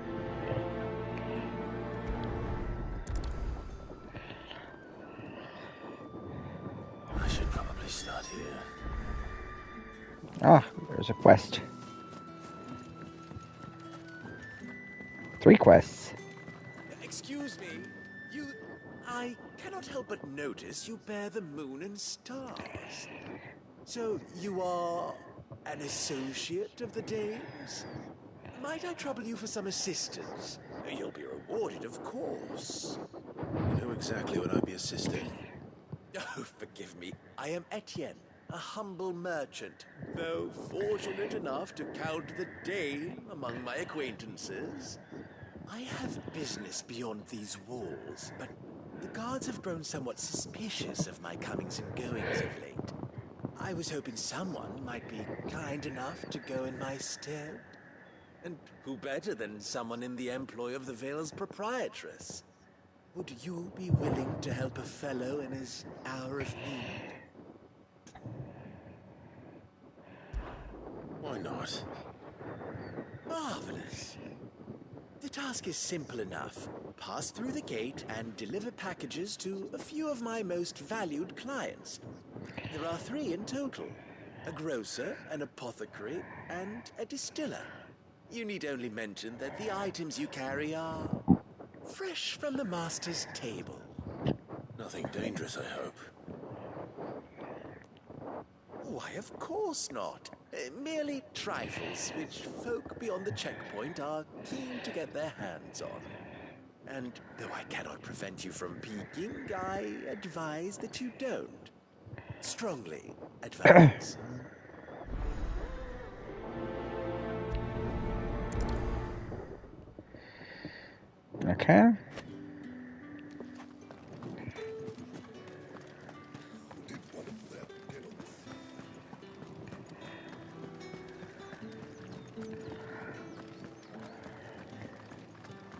Speaker 5: I should probably start here.
Speaker 1: Ah, there's a quest. 3 quests.
Speaker 15: Excuse me, I cannot help but notice you bear the moon and stars. So you are an associate of the Danes? Might I trouble you for some assistance? You'll be rewarded, of course.
Speaker 5: Who exactly would I be assisting?
Speaker 15: Oh, forgive me. I am Etienne, a humble merchant, though fortunate enough to count the Dane among my acquaintances. I have business beyond these walls, but the guards have grown somewhat suspicious of my comings and goings of late. I was hoping someone might be kind enough to go in my stead. And who better than someone in the employ of the Vale's proprietress? Would you be willing to help a fellow in his hour of need?
Speaker 5: Why not?
Speaker 15: Marvelous. The task is simple enough. Pass through the gate and deliver packages to a few of my most valued clients. There are 3 in total. A grocer, an apothecary, and a distiller. You need only mention that the items you carry are fresh from the master's table.
Speaker 5: Nothing dangerous, I hope.
Speaker 15: Why, of course not. Merely trifles which folk beyond the checkpoint are keen to get their hands on. And though I cannot prevent you from peeking, I advise that you don't. Strongly advise.
Speaker 1: Okay.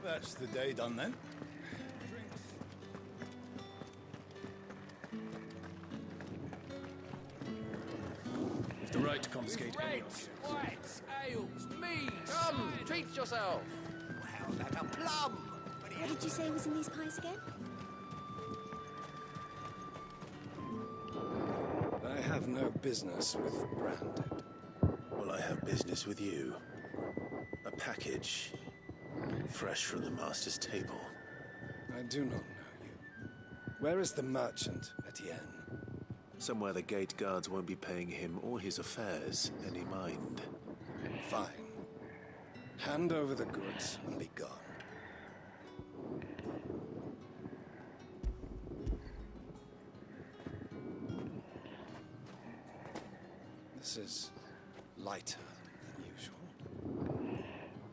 Speaker 19: That's the day done then.
Speaker 10: You've the right to confiscate any
Speaker 6: Reds, whites, ales, meads.
Speaker 10: Come, treat yourself.
Speaker 15: Wow, like a plum.
Speaker 11: What did you say was in these pies again?
Speaker 19: I have no business with branded.
Speaker 5: Well, I have business with you. A package, fresh from the master's table.
Speaker 19: I do not know you. Where is the merchant, Etienne?
Speaker 5: Somewhere the gate guards won't be paying him or his affairs any mind.
Speaker 19: Fine. Hand over the goods and be gone. yours is lighter than usual.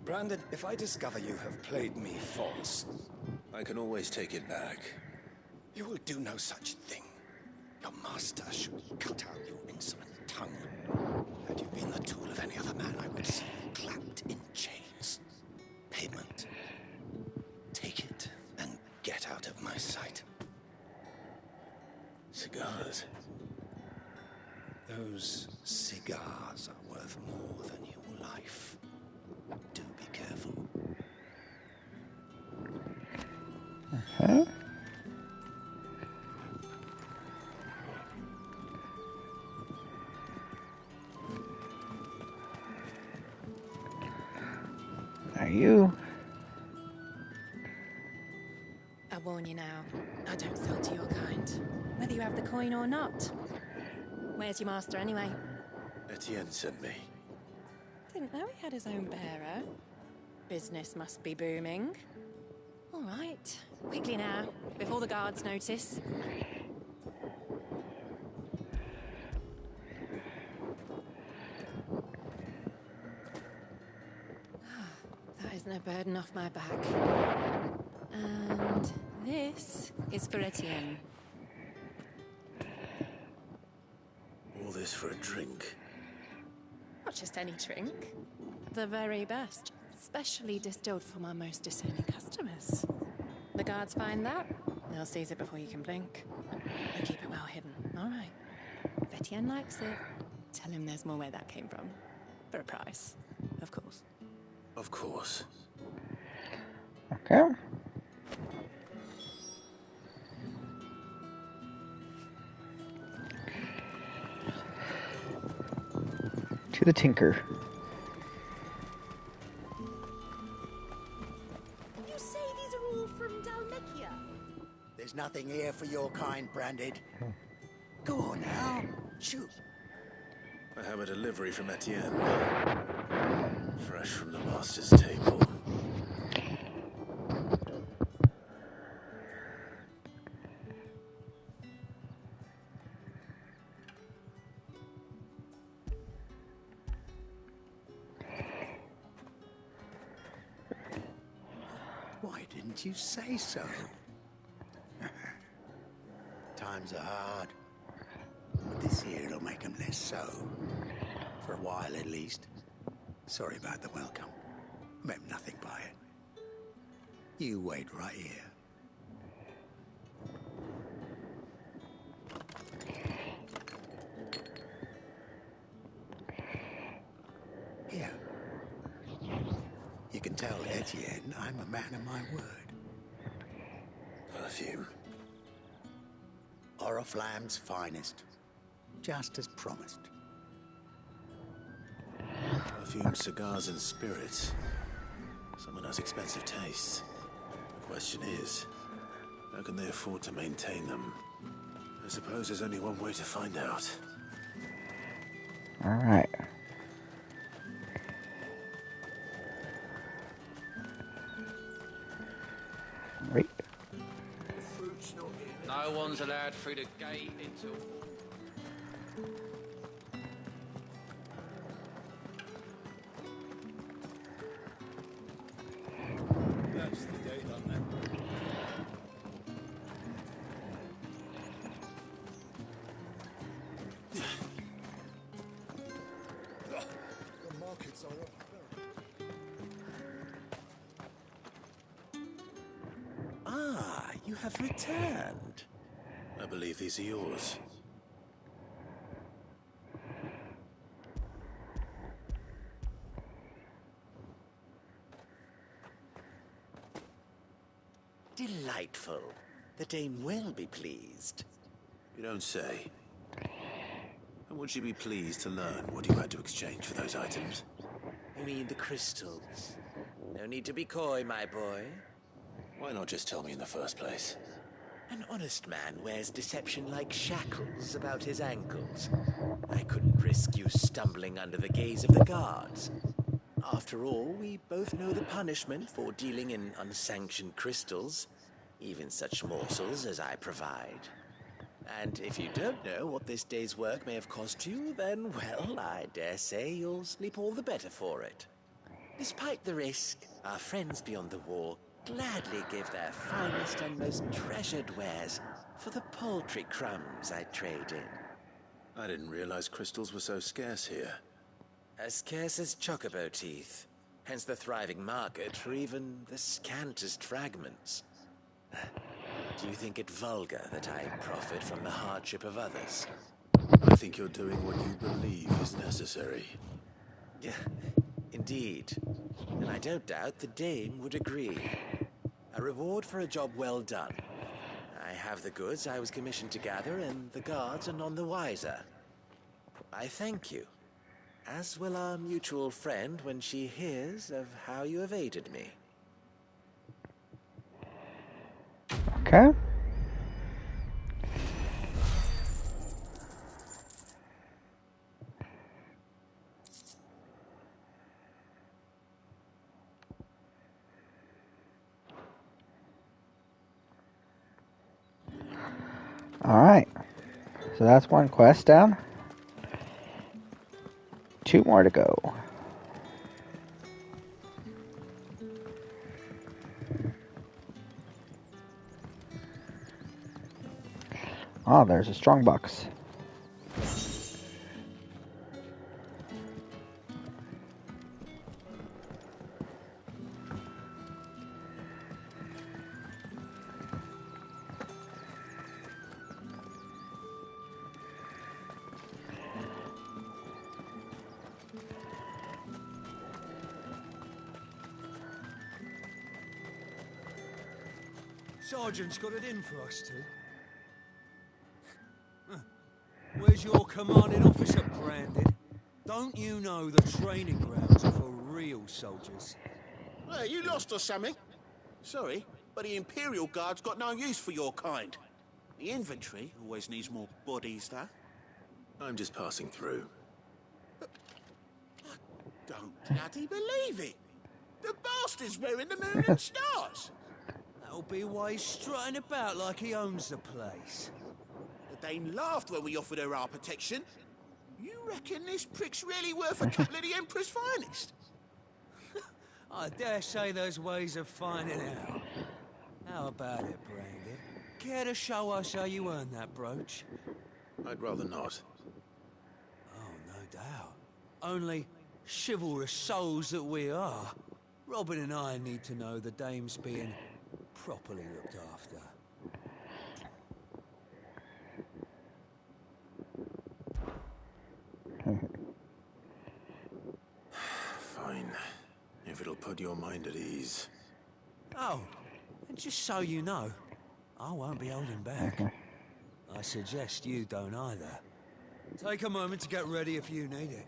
Speaker 19: Branded, if I discover you have played me false...
Speaker 5: I can always take it back.
Speaker 19: You will do no such thing. Your master should cut out your insolent tongue. Had you been the tool of any other man, I would see you clapped in chains. Payment. Take it and get out of my sight.
Speaker 5: Cigars.
Speaker 19: Those cigars are worth more than your life. Do be careful.
Speaker 1: Huh? Are you?
Speaker 20: I warn you now, I don't sell to your kind, whether you have the coin or not. Where's your master anyway?
Speaker 5: Etienne sent me.
Speaker 20: Didn't know he had his own bearer. Business must be booming. All right, quickly now, before the guards notice. That isn't a burden off my back. And this is for Etienne.
Speaker 5: All this for a drink.
Speaker 20: Not just any drink. The very best. Specially distilled for my most discerning customers. The guards find that, they'll seize it before you can blink. They keep it well hidden, all right. If Etienne likes it, tell him there's more where that came from. For a price, of course.
Speaker 5: Of course.
Speaker 1: Okay. To the Tinker.
Speaker 11: You say these are all from Dalmekia?
Speaker 2: There's nothing here for your kind, Branded. Go on now. Shoot.
Speaker 5: I have a delivery from Etienne. Fresh from the master's table.
Speaker 2: Why didn't you say so? Times are hard. But this here'll make them less so. For a while, at least. Sorry about the welcome. Meant nothing by it. You wait right here. Here. You can tell Etienne I'm a man of my word.
Speaker 5: Perfume.
Speaker 2: Oriflamme's finest. Just as promised.
Speaker 5: Perfume, cigars, and spirits. Someone has expensive tastes. The question is, how can they afford to maintain them? I suppose there's only one way to find out.
Speaker 1: Alright. Right.
Speaker 6: No one's allowed through the gate until...
Speaker 14: That's the date on that.
Speaker 18: The markets are off.
Speaker 15: Ah, you have returned.
Speaker 5: I believe these are yours.
Speaker 15: Delightful. The dame will be pleased.
Speaker 5: You don't say. And would she be pleased to learn what you had to exchange for those items?
Speaker 15: You mean the crystals? No need to be coy, my boy.
Speaker 5: Why not just tell me in the first place?
Speaker 15: An honest man wears deception like shackles about his ankles. I couldn't risk you stumbling under the gaze of the guards. After all, we both know the punishment for dealing in unsanctioned crystals, even such morsels as I provide. And if you don't know what this day's work may have cost you, then, well, I dare say you'll sleep all the better for it. Despite the risk, our friends beyond the wall gladly give their finest and most treasured wares for the paltry crumbs I trade in.
Speaker 5: I didn't realize crystals were so scarce here.
Speaker 15: As scarce as chocobo teeth, hence the thriving market for even the scantest fragments. Do you think it vulgar that I profit from the hardship of others?
Speaker 5: I think you're doing what you believe is necessary.
Speaker 15: Yeah, indeed. And I don't doubt the Dame would agree. A reward for a job well done. I have the goods I was commissioned to gather, and the guards are none the wiser. I thank you, as will our mutual friend when she hears of how you have aided me.
Speaker 1: Okay. Alright. So that's one quest down. 2 more to go. Oh, there's a strong box.
Speaker 21: Sergeant's got it in for us two. Where's your commanding officer branded? Don't you know the training grounds are for real soldiers?
Speaker 22: Hey, you lost or something? Sorry, but the Imperial Guard's got no use for your kind. The infantry always needs more bodies, though.
Speaker 5: I'm just passing through.
Speaker 22: I don't bloody believe it. The bastard's wearing the moon and stars.
Speaker 21: That'll be why he's strutting about like he owns the place.
Speaker 22: The Dame laughed when we offered her our protection. You reckon this prick's really worth a couple of the Emperor's finest?
Speaker 21: I dare say there's ways of finding out. How about it, Brandon? Care to show us how you earned that brooch?
Speaker 5: I'd rather not.
Speaker 21: Oh, no doubt. Only chivalrous souls that we are, Robin and I need to know the Dame's being properly looked after.
Speaker 5: Fine. If it'll put your mind at ease.
Speaker 21: Oh, and just so you know, I won't be holding back. I suggest you don't either. Take a moment to get ready if you need it.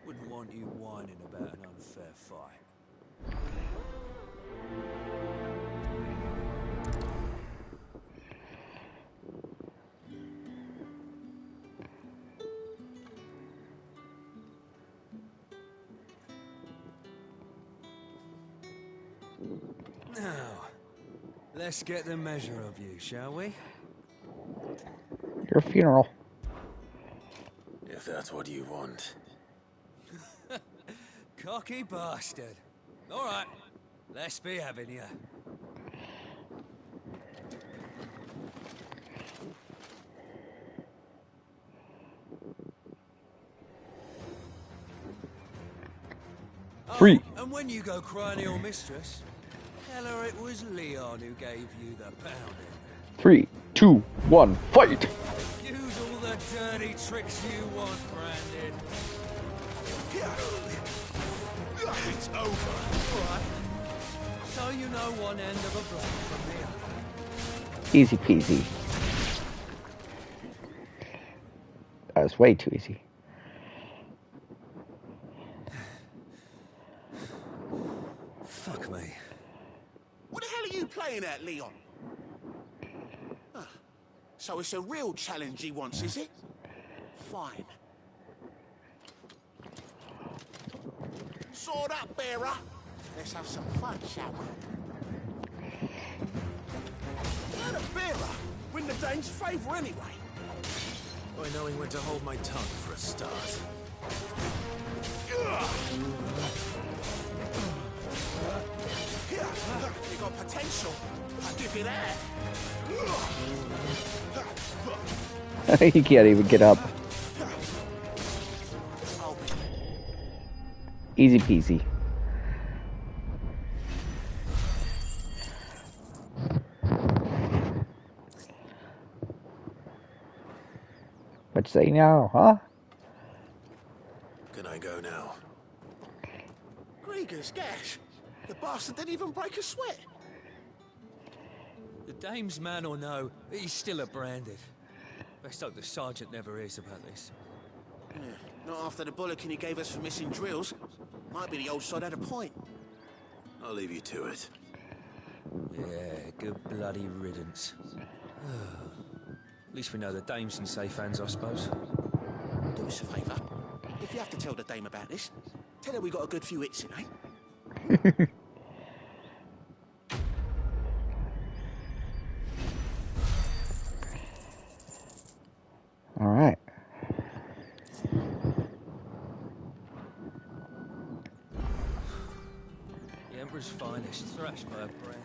Speaker 21: Wouldn't want you whining about an unfair fight. Now, let's get the measure of you, shall we?
Speaker 1: Your funeral.
Speaker 5: If that's what you want.
Speaker 21: Cocky bastard. All right, let's be having you.
Speaker 1: Free.
Speaker 21: And when you go crying to your mistress, tell her it was Leon who gave you the pounding.
Speaker 1: 3, 2, 1, fight!
Speaker 21: Use all the dirty tricks you want, Brandon.
Speaker 22: It's over.
Speaker 21: All right. So you know one end of a blade from the other.
Speaker 1: Easy peasy. That was way too easy.
Speaker 21: Fuck me.
Speaker 22: What the hell are you playing at, Leon? Ah, so it's a real challenge he wants, is it? Fine. Sword up, bearer. Let's have some fun, shall we? Let a bearer win the Dane's favour anyway.
Speaker 5: By knowing when to hold my tongue for a start.
Speaker 22: You got potential. I'll give you that.
Speaker 1: He can't even get up. Easy peasy. What you say now, huh?
Speaker 5: Can I go now?
Speaker 22: Grieger's gash. The bastard didn't even break a sweat.
Speaker 21: The dame's man or no, he's still a branded. Best hope the sergeant never hears about this.
Speaker 22: Yeah, not after the bullocking he gave us for missing drills. Might be the old sod had a point.
Speaker 5: I'll leave you to it.
Speaker 21: Yeah, good bloody riddance. At least we know the dame's in safe hands, I suppose.
Speaker 22: Do us a favour. If you have to tell the dame about this, tell her we got a good few hits in, eh?
Speaker 1: All right.
Speaker 21: The Emperor's finest, thrashed by a brand.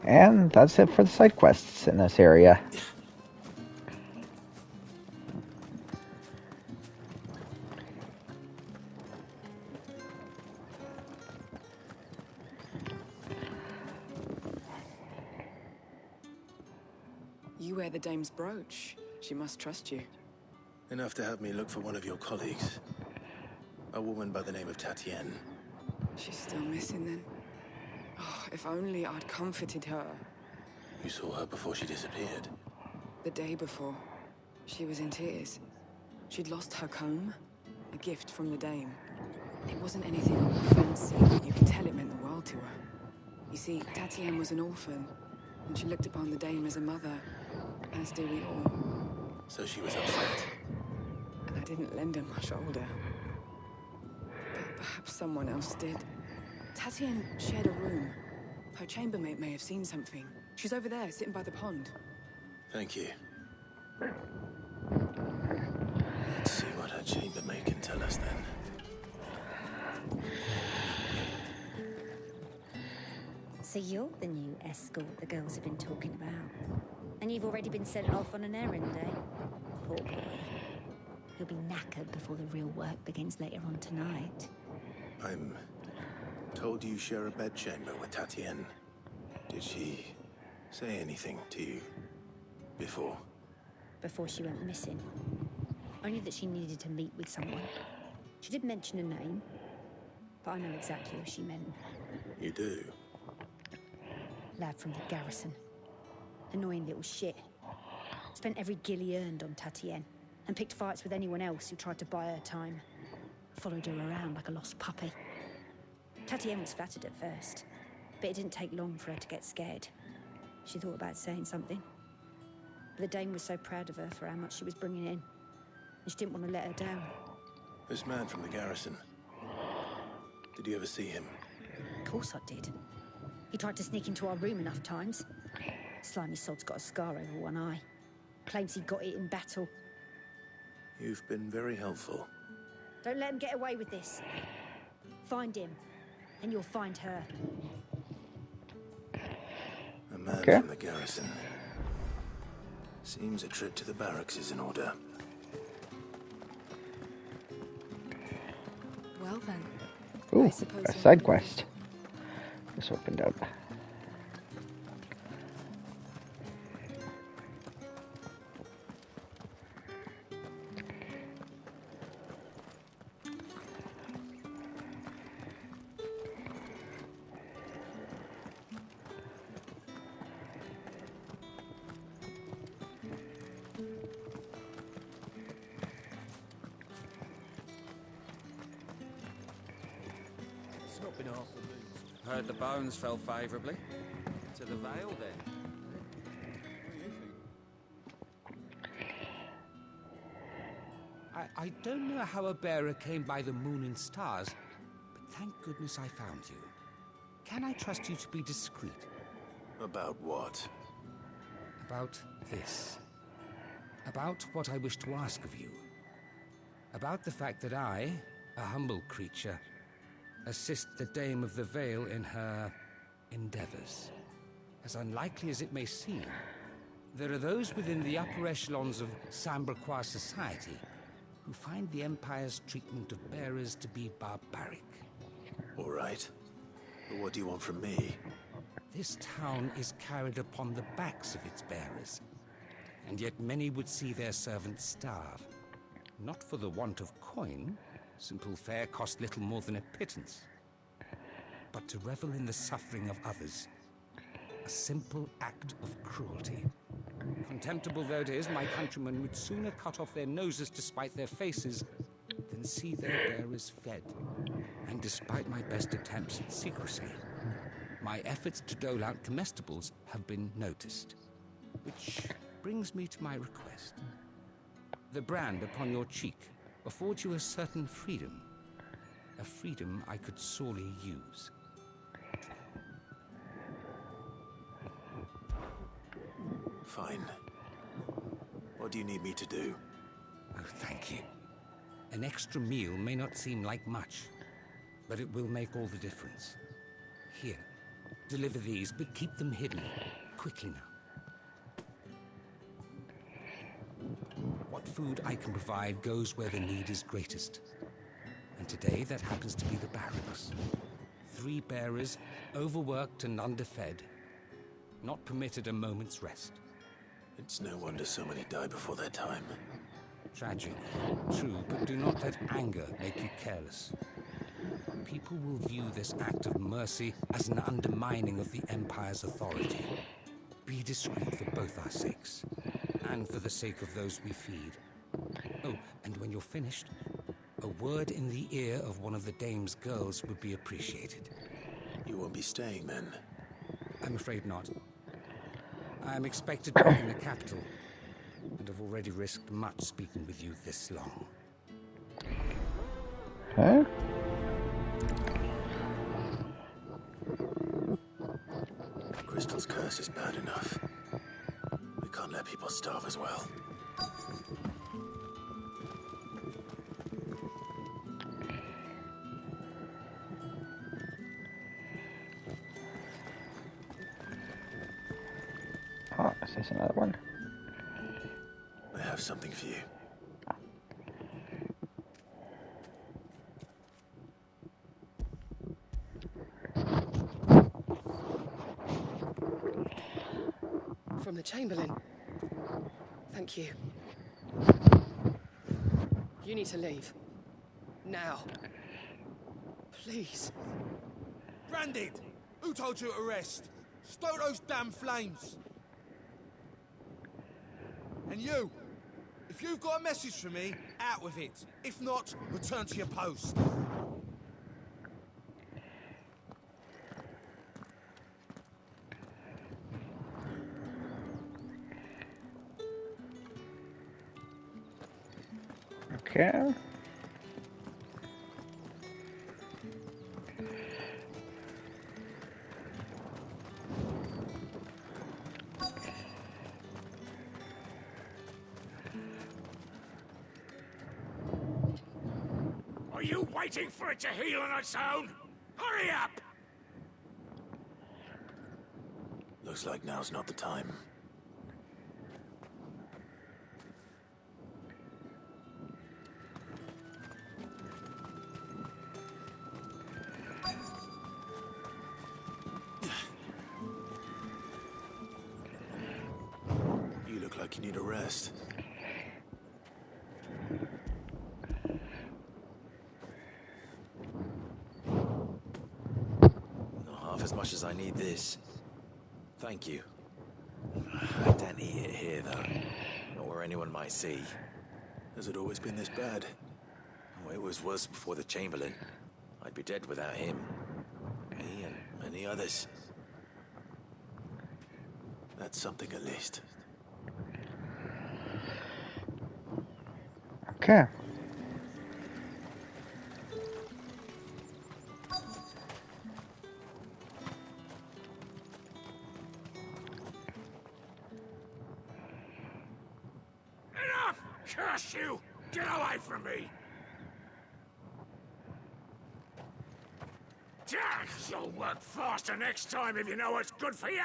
Speaker 1: And that's it for the side quests in this area.
Speaker 4: You wear the dame's brooch. She must trust you.
Speaker 5: Enough to help me look for one of your colleagues. A woman by the name of Tatienne.
Speaker 4: She's still missing then. Oh, if only I'd comforted her.
Speaker 5: You saw her before she disappeared.
Speaker 4: The day before, she was in tears. She'd lost her comb, a gift from the dame. It wasn't anything fancy, but you could tell it meant the world to her. You see, Tatienne was an orphan, and she looked upon the dame as a mother, as do we all.
Speaker 5: So she was upset.
Speaker 4: And I didn't lend her my shoulder. But perhaps someone else did. Tatienne shared a room. Her chambermaid may have seen something. She's over there, sitting by the pond.
Speaker 5: Thank you. Let's see what her chambermaid can tell us then.
Speaker 11: So you're the new escort the girls have been talking about. And you've already been sent off on an errand, eh? Poor boy. He'll be knackered before the real work begins later on tonight.
Speaker 5: I'm told you share a bedchamber with Tatienne. Did she say anything to you before?
Speaker 11: Before she went missing. Only that she needed to meet with someone. She did mention a name, but I know exactly who she meant.
Speaker 5: You do?
Speaker 11: Lad from the garrison. Annoying little shit. Spent every guil he earned on Tatienne, and picked fights with anyone else who tried to buy her time. Followed her around like a lost puppy. Tatienne was flattered at first, but it didn't take long for her to get scared. She thought about saying something. But the dame was so proud of her for how much she was bringing in, and she didn't want to let her down.
Speaker 5: This man from the garrison. Did you ever see him?
Speaker 11: Of course I did. He tried to sneak into our room enough times. Slimy sod's got a scar over one eye. Claims he got it in battle.
Speaker 5: You've been very helpful.
Speaker 11: Don't let him get away with this. Find him, and you'll find her.
Speaker 5: A man from the garrison. Seems a trip to the barracks is in order.
Speaker 4: Well then.
Speaker 1: Ooh, a side quest. Just opened up.
Speaker 9: Heard the bones fell favourably. To the Vale, then.
Speaker 23: I don't know how a bearer came by the moon and stars, but thank goodness I found you.
Speaker 7: can I trust you to be discreet?
Speaker 5: About what?
Speaker 7: About this. About what I wish to ask of you. About the fact that I, a humble creature, assist the Dame of the Vale in her endeavors. As unlikely as it may seem, there are those within the upper echelons of Samberquois society who find the Empire's treatment of bearers to be barbaric.
Speaker 5: All right. But what do you want from me?
Speaker 7: This town is carried upon the backs of its bearers, and yet many would see their servants starve. Not for the want of coin, simple fare cost little more than a pittance, but to revel in the suffering of others. A simple act of cruelty. Contemptible though it is, my countrymen would sooner cut off their noses to spite their faces than see their bearers fed. And despite my best attempts at secrecy, my efforts to dole out comestibles have been noticed. Which brings me to my request. The brand upon your cheek affords you a certain freedom. A freedom I could sorely use.
Speaker 5: Fine. What do you need me to do?
Speaker 7: Oh, thank you. An extra meal may not seem like much, but it will make all the difference. Here, deliver these, but keep them hidden. Quickly now. What food I can provide goes where the need is greatest. And today that happens to be the barracks. 3 bearers, overworked and underfed, not permitted a moment's rest.
Speaker 5: It's no wonder so many die before their time.
Speaker 7: Tragic, true, but do not let anger make you careless. People will view this act of mercy as an undermining of the Empire's authority. Be discreet for both our sakes, and for the sake of those we feed. Oh, and when you're finished, a word in the ear of one of the Dame's girls would be appreciated.
Speaker 5: You won't be staying then?
Speaker 7: I'm afraid not. I am expected back in the capital, and have already risked much speaking with you this long.
Speaker 1: Huh?
Speaker 5: Crystal's curse is bad enough. We can't let people starve as well.
Speaker 1: Oh, is this another one?
Speaker 5: I have something for you.
Speaker 12: From the Chamberlain. Thank you. You need to leave. Now. Please.
Speaker 23: Branded! Who told you to rest? Stoke those damn flames! And you! If you've got a message for me, out with it. If not, return to your post.
Speaker 1: Okay.
Speaker 23: Are you waiting for it to heal on its own? Hurry up!
Speaker 5: Looks like now's not the time. You look like you need a rest.
Speaker 24: Not half as much as I need this. Thank you. I don't eat it here, though. Not where anyone might see.
Speaker 5: Has it always been this bad?
Speaker 24: Oh, it was worse before the Chamberlain. I'd be dead without him. He and many others.
Speaker 5: That's something at least.
Speaker 1: Okay.
Speaker 22: Curse you! Get away from me! You'll work faster next time if you know what's good for you!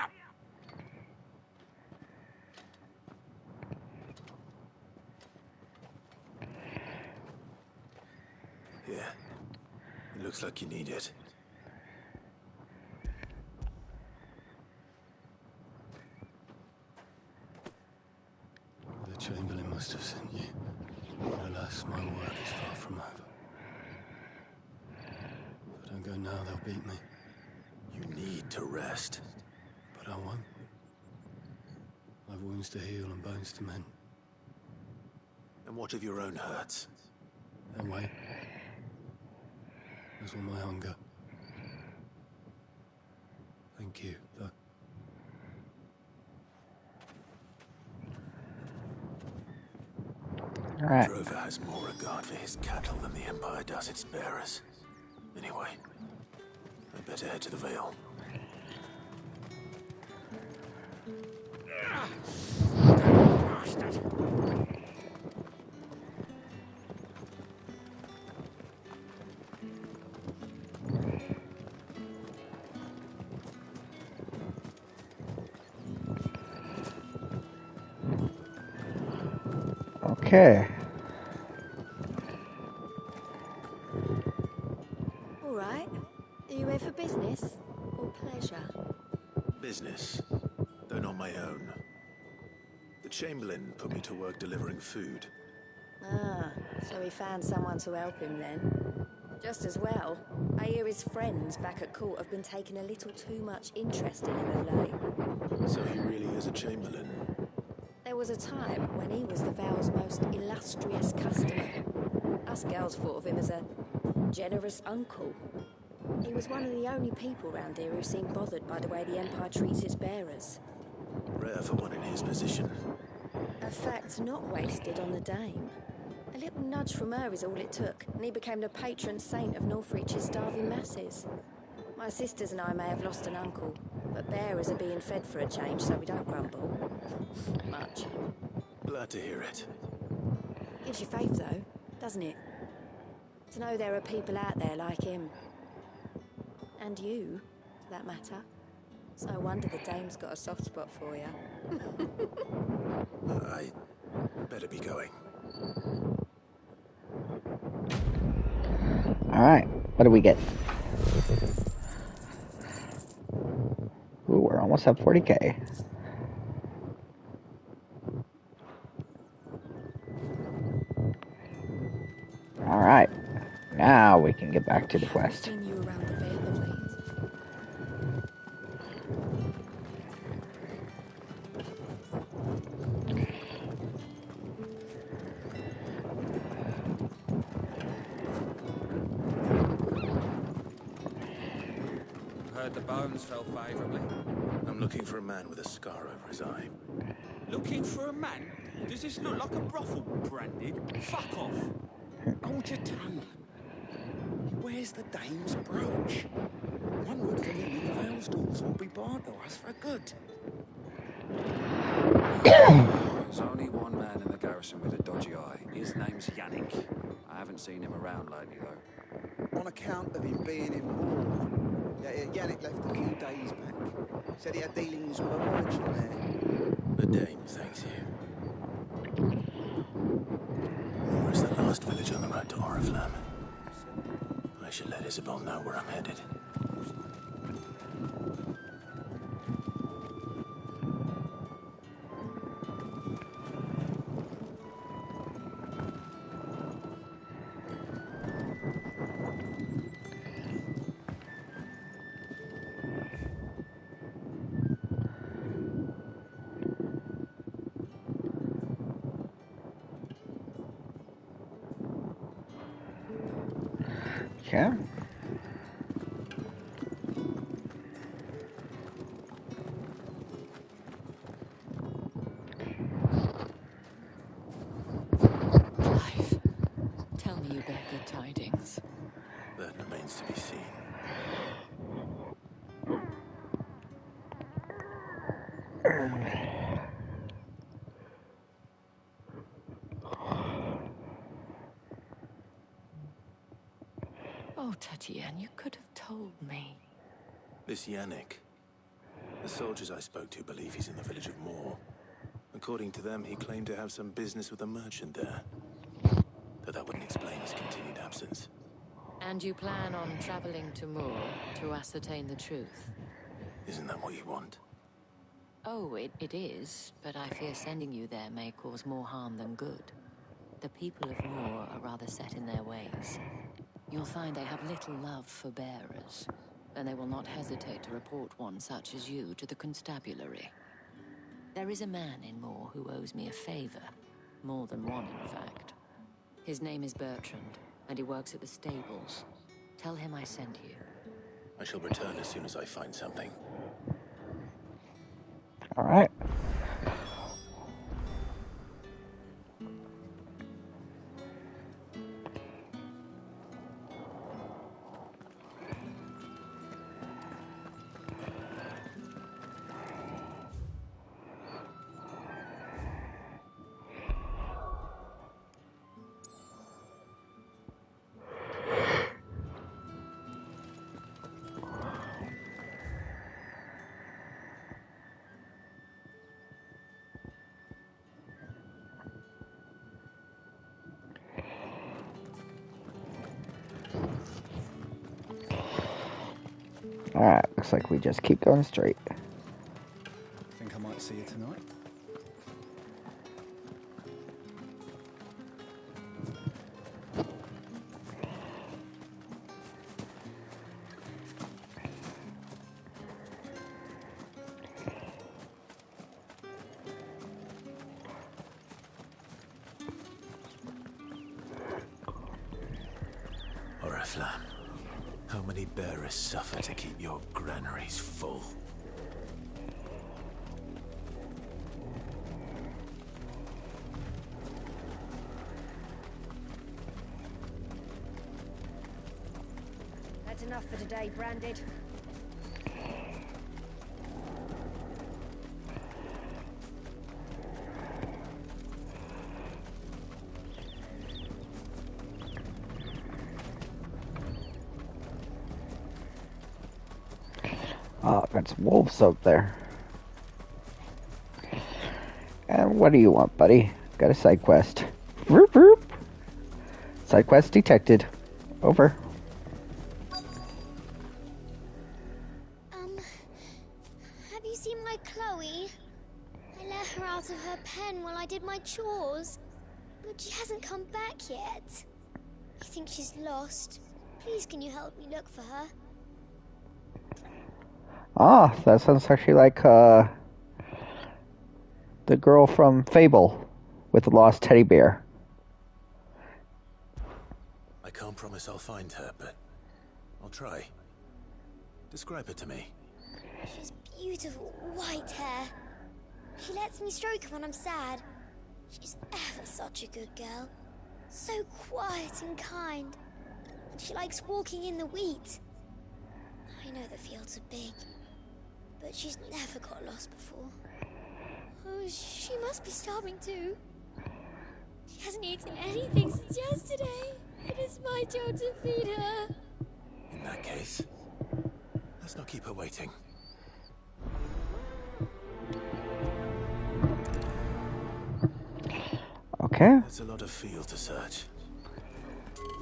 Speaker 5: Yeah. It looks like you need it.
Speaker 3: The Chamberlain must have sent you. Alas, my work is far from over. If I don't go now, they'll beat me.
Speaker 5: You need to rest.
Speaker 3: But I won't. I've wounds to heal and bones to mend.
Speaker 5: And what of your own hurts?
Speaker 3: They'll wait. As will my hunger. Thank you, though.
Speaker 1: All right.
Speaker 5: Drover has more regard for his cattle than the Empire does its bearers. Anyway, I'd better head to the Vale.
Speaker 22: Bastard!
Speaker 1: Okay.
Speaker 11: All right. Are you here for business or pleasure?
Speaker 5: Business, though not my own. The Chamberlain put me to work delivering food.
Speaker 11: Ah, so he found someone to help him then. Just as well. I hear his friends back at court have been taking a little too much interest in him of late.
Speaker 5: So he really is a Chamberlain.
Speaker 11: There was a time when he was the Vale's most illustrious customer. Us girls thought of him as a generous uncle. He was one of the only people round here who seemed bothered by the way the Empire treats its bearers.
Speaker 5: Rare for one in his position.
Speaker 11: A fact not wasted on the Dame. A little nudge from her is all it took, and he became the patron saint of Northreach's starving masses. My sisters and I may have lost an uncle, but bearers are being fed for a change, so we don't grumble. Much.
Speaker 5: Glad to hear it.
Speaker 11: Gives you faith, though, doesn't it? To know there are people out there like him. And you, for that matter. It's no wonder the Dame's got a soft spot for you.
Speaker 5: I better be going.
Speaker 1: Alright, what do we get? Ooh, we're almost at 40k. Alright, now we can get back to the quest.
Speaker 4: Seen you around the Vale of late.
Speaker 9: Heard the bones fell favourably.
Speaker 5: I'm looking for a man with a scar over his eye.
Speaker 23: Looking for a man? Does this look like a brothel, Branded? Fuck off!
Speaker 18: Hold your tongue. Where's the Dame's brooch? One word from him in the Vale's doors will be barred to us for good.
Speaker 9: There's only one man in the garrison with a dodgy eye. His name's Yannick. I haven't seen him around lately, though.
Speaker 18: On account of him being in war. Yeah, Yannick left a few days back. Said he had dealings with a merchant there.
Speaker 5: The Dame thanks you. Where's the last village on the road to Oriflamme? I should let Isabel know where I'm headed.
Speaker 1: Okay.
Speaker 17: Clive, tell me you bear good tidings.
Speaker 5: That remains to be seen.
Speaker 17: Oh, Tatienne, you could have told me.
Speaker 5: This Yannick. The soldiers I spoke to believe he's in the village of Moor. According to them, he claimed to have some business with a merchant there. Though that wouldn't explain his continued absence.
Speaker 17: And you plan on traveling to Moor to ascertain the truth?
Speaker 5: Isn't that what you want?
Speaker 17: Oh, it is, but I fear sending you there may cause more harm than good. The people of Moor are rather set in their ways. You'll find they have little love for bearers, and they will not hesitate to report one such as you to the constabulary. There is a man in Moor who owes me a favor. More than one, in fact. His name is Bertrand, and he works at the stables. Tell him I sent you.
Speaker 5: I shall return as soon as I find something.
Speaker 1: All right. Alright, looks like we just keep going straight.
Speaker 8: Think I might see you tonight?
Speaker 5: Oriflamme, how many bearers suffer to keep your granaries full?
Speaker 11: That's enough for today, Branded.
Speaker 1: Oh, that's wolves out there. And what do you want, buddy? Got a side quest. Vroop, vroop. Side quest detected. Over.
Speaker 11: Have you seen my Chloe? I let her out of her pen while I did my chores, but she hasn't come back yet. I think she's lost. Please, can you help me look for her?
Speaker 1: Ah, that sounds actually like the girl from Fable with the lost teddy bear.
Speaker 5: I can't promise I'll find her, but I'll try. Describe her to me.
Speaker 11: She's beautiful white hair. She lets me stroke her when I'm sad. She's ever such a good girl. So quiet and kind. And she likes walking in the wheat. I know the fields are big, but she's never got lost before. Oh, she must be starving too. She hasn't eaten anything since yesterday. It is my job to feed her.
Speaker 5: In that case, let's not keep her waiting.
Speaker 1: Okay.
Speaker 5: There's a lot of field to search.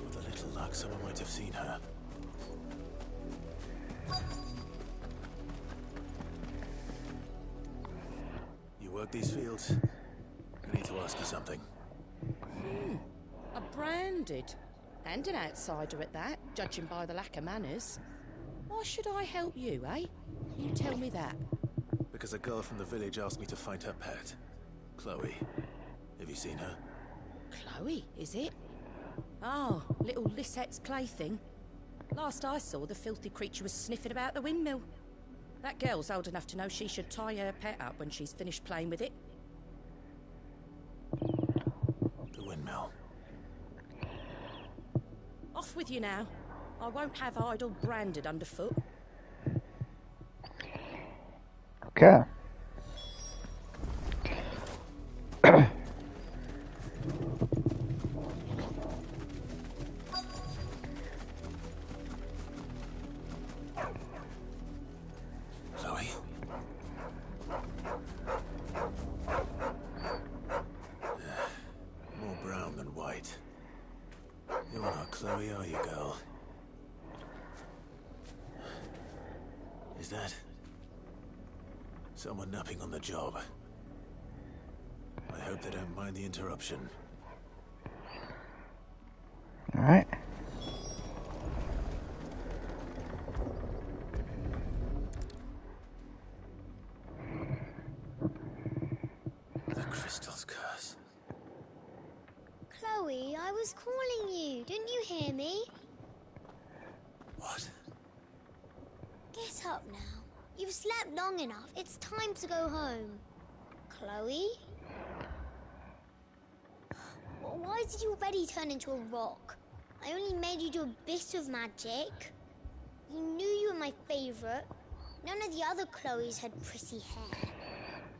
Speaker 5: With a little luck, someone might have seen her. You work these fields? I need to ask you something.
Speaker 10: A Branded. And an outsider at that, judging by the lack of manners. Why should I help you, eh? You tell me that.
Speaker 5: Because a girl from the village asked me to find her pet, Chloe. Have you seen her?
Speaker 10: Chloe, is it? Oh, little Lisette's plaything. Last I saw, the filthy creature was sniffing about the windmill. That girl's old enough to know she should tie her pet up when she's finished playing with it.
Speaker 5: The windmill.
Speaker 10: Off with you now. I won't have idle Branded underfoot.
Speaker 1: Okay.
Speaker 5: and white. You're not Chloe, are you, girl? Is that someone napping on the job? I hope they don't mind the interruption.
Speaker 1: All right.
Speaker 5: The crystal's curse.
Speaker 11: Chloe, I was calling you. Didn't you hear me?
Speaker 5: What?
Speaker 11: Get up now. You've slept long enough. It's time to go home. Chloe? Why did you already turn into a rock? I only made you do a bit of magic. You knew you were my favorite. None of the other Chloes had pretty hair.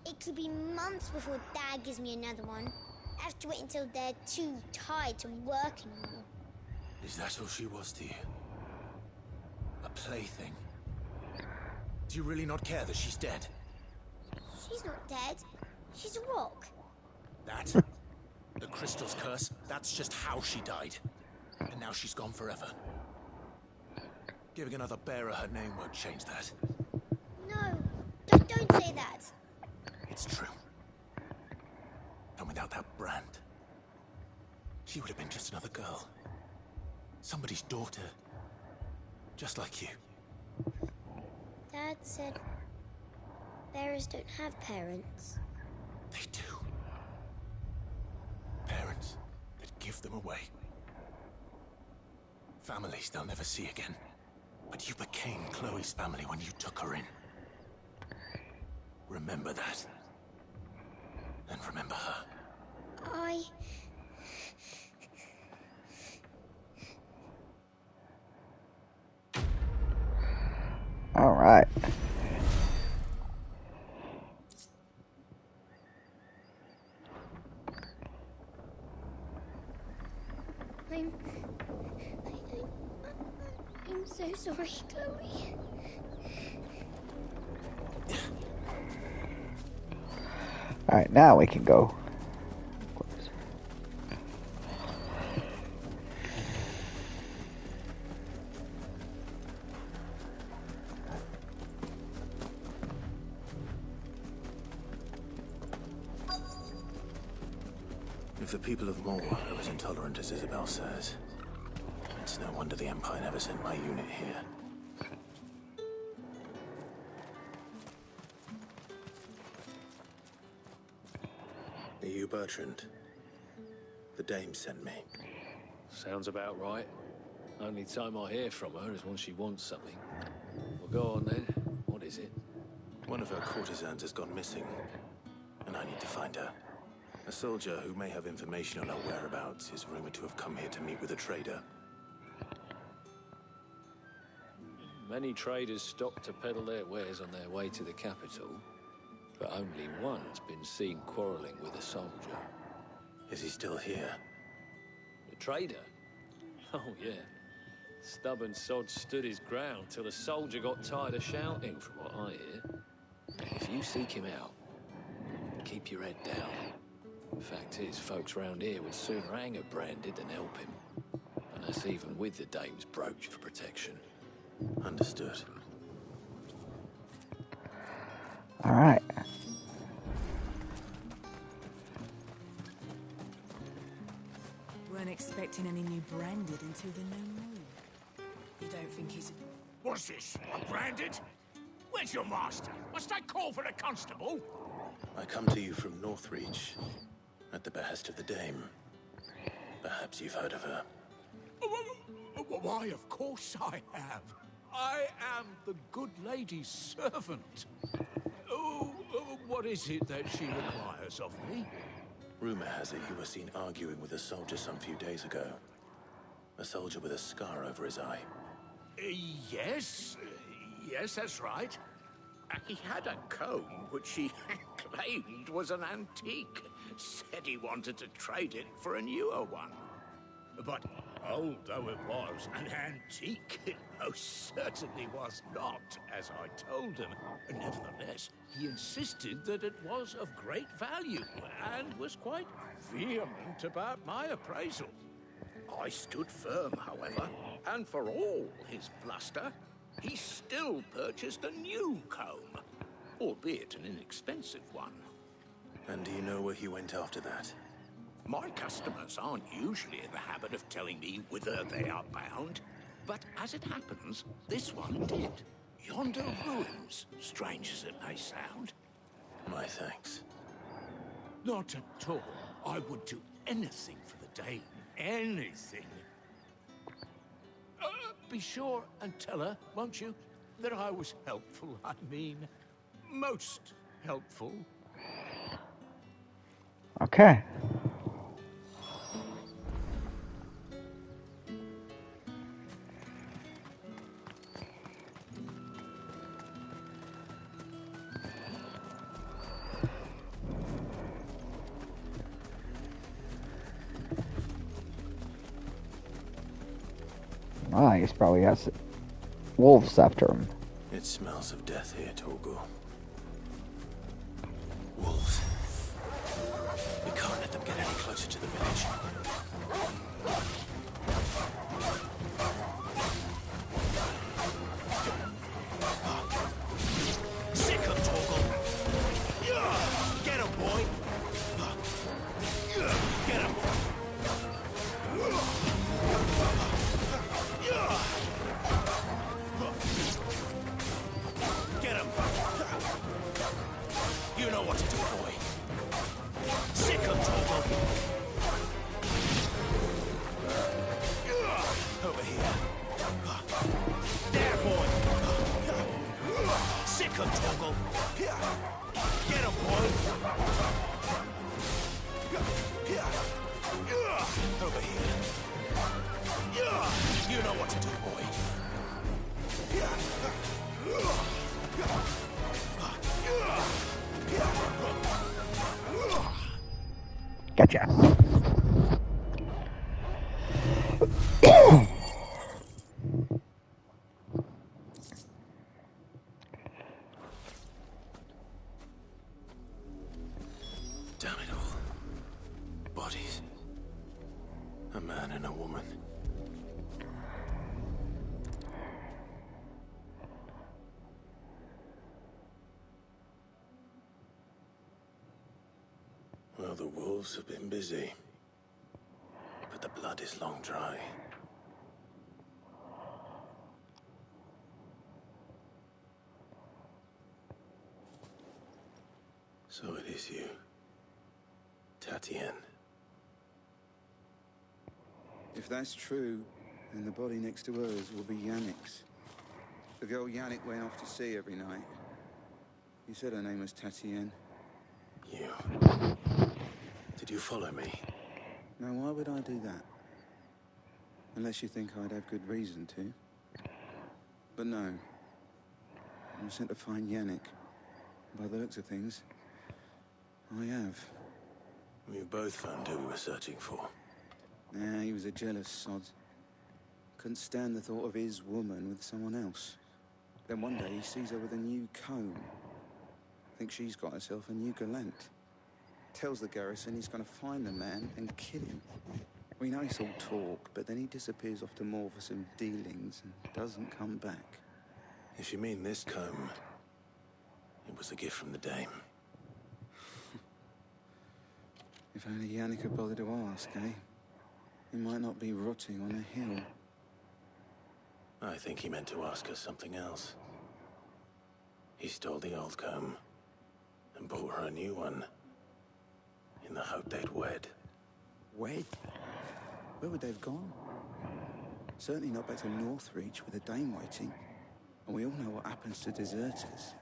Speaker 11: It could be months before Dad gives me another one. I have to wait until they're too tired to work anymore.
Speaker 5: Is that all she was to you? A plaything? Do you really not care that she's dead?
Speaker 11: She's not dead. She's a rock.
Speaker 5: That? The crystal's curse? That's just how she died. And now she's gone forever. Giving another bearer her name won't change that.
Speaker 11: No, don't say that.
Speaker 5: It's true. And without that brand, she would have been just another girl. Somebody's daughter. Just like you.
Speaker 11: Dad said bearers don't have parents.
Speaker 5: They do. Parents that give them away. Families they'll never see again. But you became Chloe's family when you took her in. Remember that. And remember her.
Speaker 1: All right.
Speaker 11: I'm so sorry, Chloe.
Speaker 1: All right, now we can go.
Speaker 5: If the people of Moor are as intolerant as Isabel says, it's no wonder the Empire never sent my unit here. Are you Bertrand? The Dame sent me.
Speaker 6: Sounds about right. Only time I hear from her is when she wants something. Well, go on then. What is it?
Speaker 5: One of her courtesans has gone missing, and I need to find her. A soldier who may have information on her whereabouts is rumored to have come here to meet with a trader.
Speaker 6: Many traders stop to peddle their wares on their way to the capital, but only one's been seen quarreling with a soldier.
Speaker 5: Is he still here?
Speaker 6: The trader? Oh, yeah. Stubborn sod stood his ground till the soldier got tired of shouting, from what I hear. If you seek him out, keep your head down. The fact is, folks round here would sooner hang a branded than help him. And that's even with the Dame's brooch for protection.
Speaker 5: Understood.
Speaker 1: All right.
Speaker 4: Weren't expecting any new branded until the new moon. You don't think he's...
Speaker 22: What's this? A branded? Where's your master? Must I call for a constable?
Speaker 5: I come to you from Northreach, at the behest of the Dame. Perhaps you've heard of her.
Speaker 22: Why, of course I have. I am the good lady's servant. What is it that she requires of me?
Speaker 5: Rumor has it you were seen arguing with a soldier some few days ago. A soldier with a scar over his eye.
Speaker 22: Yes, that's right. He had a comb which he claimed was an antique. Said he wanted to trade it for a newer one. But Old though it was, an antique it most certainly was not, as I told him. Nevertheless, he insisted that it was of great value, and was quite vehement about my appraisal. I stood firm, however, and for all his bluster, he still purchased a new comb, albeit an inexpensive one.
Speaker 5: And do you know where he went after that?
Speaker 22: My customers aren't usually in the habit of telling me whither they are bound, but as it happens, this one did. Yonder ruins, strange as it may sound.
Speaker 5: My thanks.
Speaker 22: Not at all. I would do anything for the Dane. Anything. Be sure and tell her, won't you, that I was helpful. I mean, most helpful.
Speaker 1: Okay. Well, I guess probably has wolves after him.
Speaker 5: It smells of death here, Torgal. Wolves. We can't let them get any closer to the village.
Speaker 15: Sick of Torgal. Get him, boy. Get him. Get him. You know what to do, boy. Sick of Torgal. Over here. There, boy. Sick of Torgal. Get him, boy. Over here. You know what to do, boy.
Speaker 1: Gotcha.
Speaker 5: Damn it all. Bodies. A man and a woman. Well, the wolves have been busy. But the blood is long dry. So it is you, Tatien.
Speaker 18: If that's true, then the body next to hers will be Yannick's. The girl Yannick went off to sea every night. You said her name was Tatien.
Speaker 5: You. Did you follow me?
Speaker 18: Now, why would I do that? Unless you think I'd have good reason to. But no. I was sent to find Yannick. By the looks of things, I have.
Speaker 5: We both found who we were searching for.
Speaker 18: Nah, he was a jealous sod. Couldn't stand the thought of his woman with someone else. Then one day he sees her with a new comb. Thinks she's got herself a new gallant. Tells the garrison he's gonna find the man and kill him. We know it's all talk, but then he disappears off to Moor for some dealings and doesn't come back.
Speaker 5: If you mean this comb, it was a gift from the Dame.
Speaker 18: If only Yannick had bothered to ask, eh? He might not be rotting on a hill.
Speaker 5: I think he meant to ask us something else. He stole the old comb and bought her a new one in the hope they'd wed.
Speaker 18: Wed? Where would they have gone? Certainly not back to Northreach with a Dame waiting. And we all know what happens to deserters.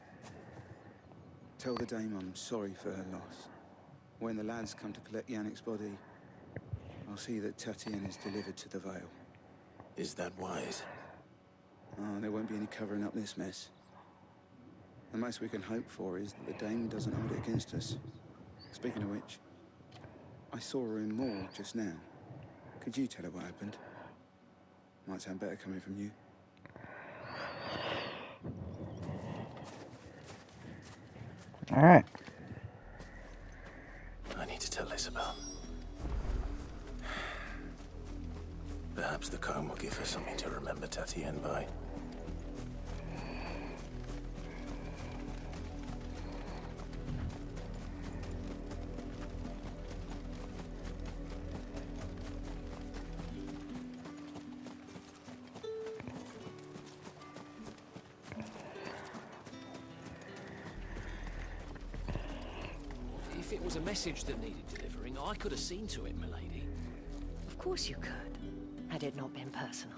Speaker 18: Tell the Dame I'm sorry for her loss. When the lads come to collect Yannick's body, I'll see that Tatien is delivered to the Vale.
Speaker 5: Is that wise?
Speaker 18: Oh, there won't be any covering up this mess. The most we can hope for is that the Dame doesn't hold it against us. Speaking of which, I saw her in Moor just now. Could you tell her what happened? Might sound better coming from you.
Speaker 1: All right.
Speaker 5: I need to tell Isabel. Perhaps the comb will give her something to remember Tatienne by.
Speaker 13: If it was a message that needed delivering, I could have seen to it, milady.
Speaker 17: Of course you could, had it not been personal.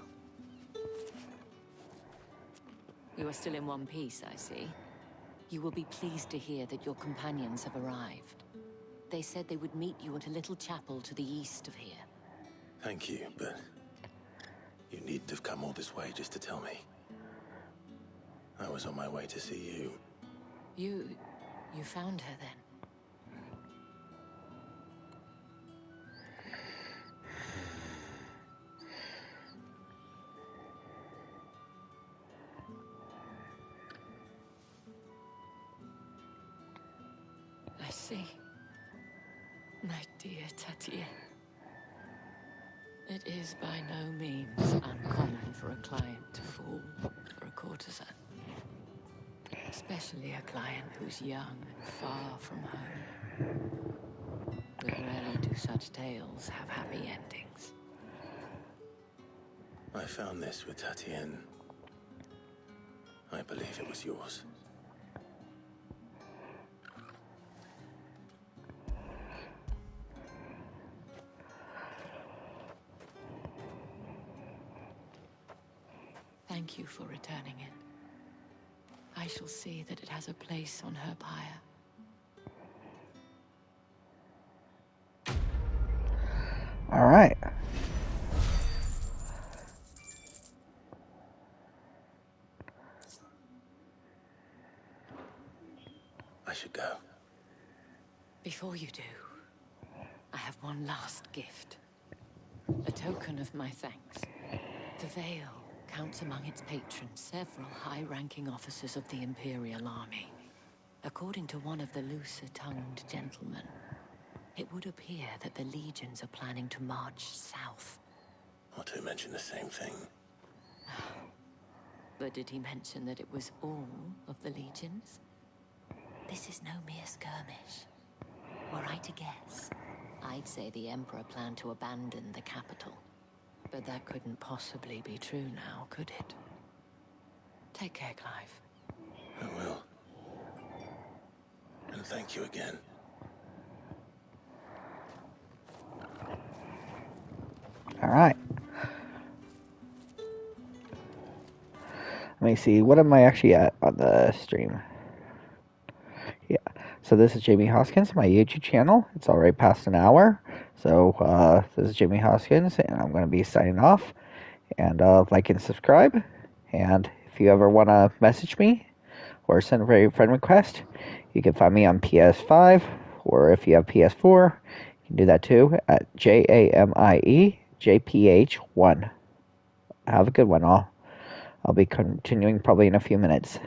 Speaker 17: You are still in one piece, I see. You will be pleased to hear that your companions have arrived. They said they would meet you at a little chapel to the east of here.
Speaker 5: Thank you, but you needn't have come all this way just to tell me. I was on my way to see you.
Speaker 17: You found her then? I see. My dear Tatienne. It is by no means uncommon for a client to fall for a courtesan. Especially a client who's young and far from home. But rarely do such tales have happy endings.
Speaker 5: I found this with Tatienne. I believe it was yours.
Speaker 17: Thank you for returning it. I shall see that it has a place on her pyre.
Speaker 1: All right.
Speaker 5: I should go.
Speaker 17: Before you do, I have one last gift. A token of my thanks. The Veil counts among its patrons several high-ranking officers of the Imperial Army. According to one of the looser-tongued gentlemen, it would appear that the legions are planning to march south.
Speaker 5: Not to mention the same thing.
Speaker 17: But did he mention that it was all of the legions? This is no mere skirmish. Were I to guess, I'd say the Emperor planned to abandon the capital. But that couldn't possibly be true now, could it? Take care, Clive.
Speaker 5: I will. And thank you again.
Speaker 1: All right. Let me see. What am I actually at on the stream? Yeah. So this is Jamie Hoskins, my YouTube channel. It's already past an hour. So this is Jamie Hoskins, and I'm going to be signing off. And like and subscribe. And if you ever want to message me or send a friend request, you can find me on PS5. Or if you have PS4, you can do that too at JAMIEJPH1. Have a good one, all. I'll be continuing probably in a few minutes.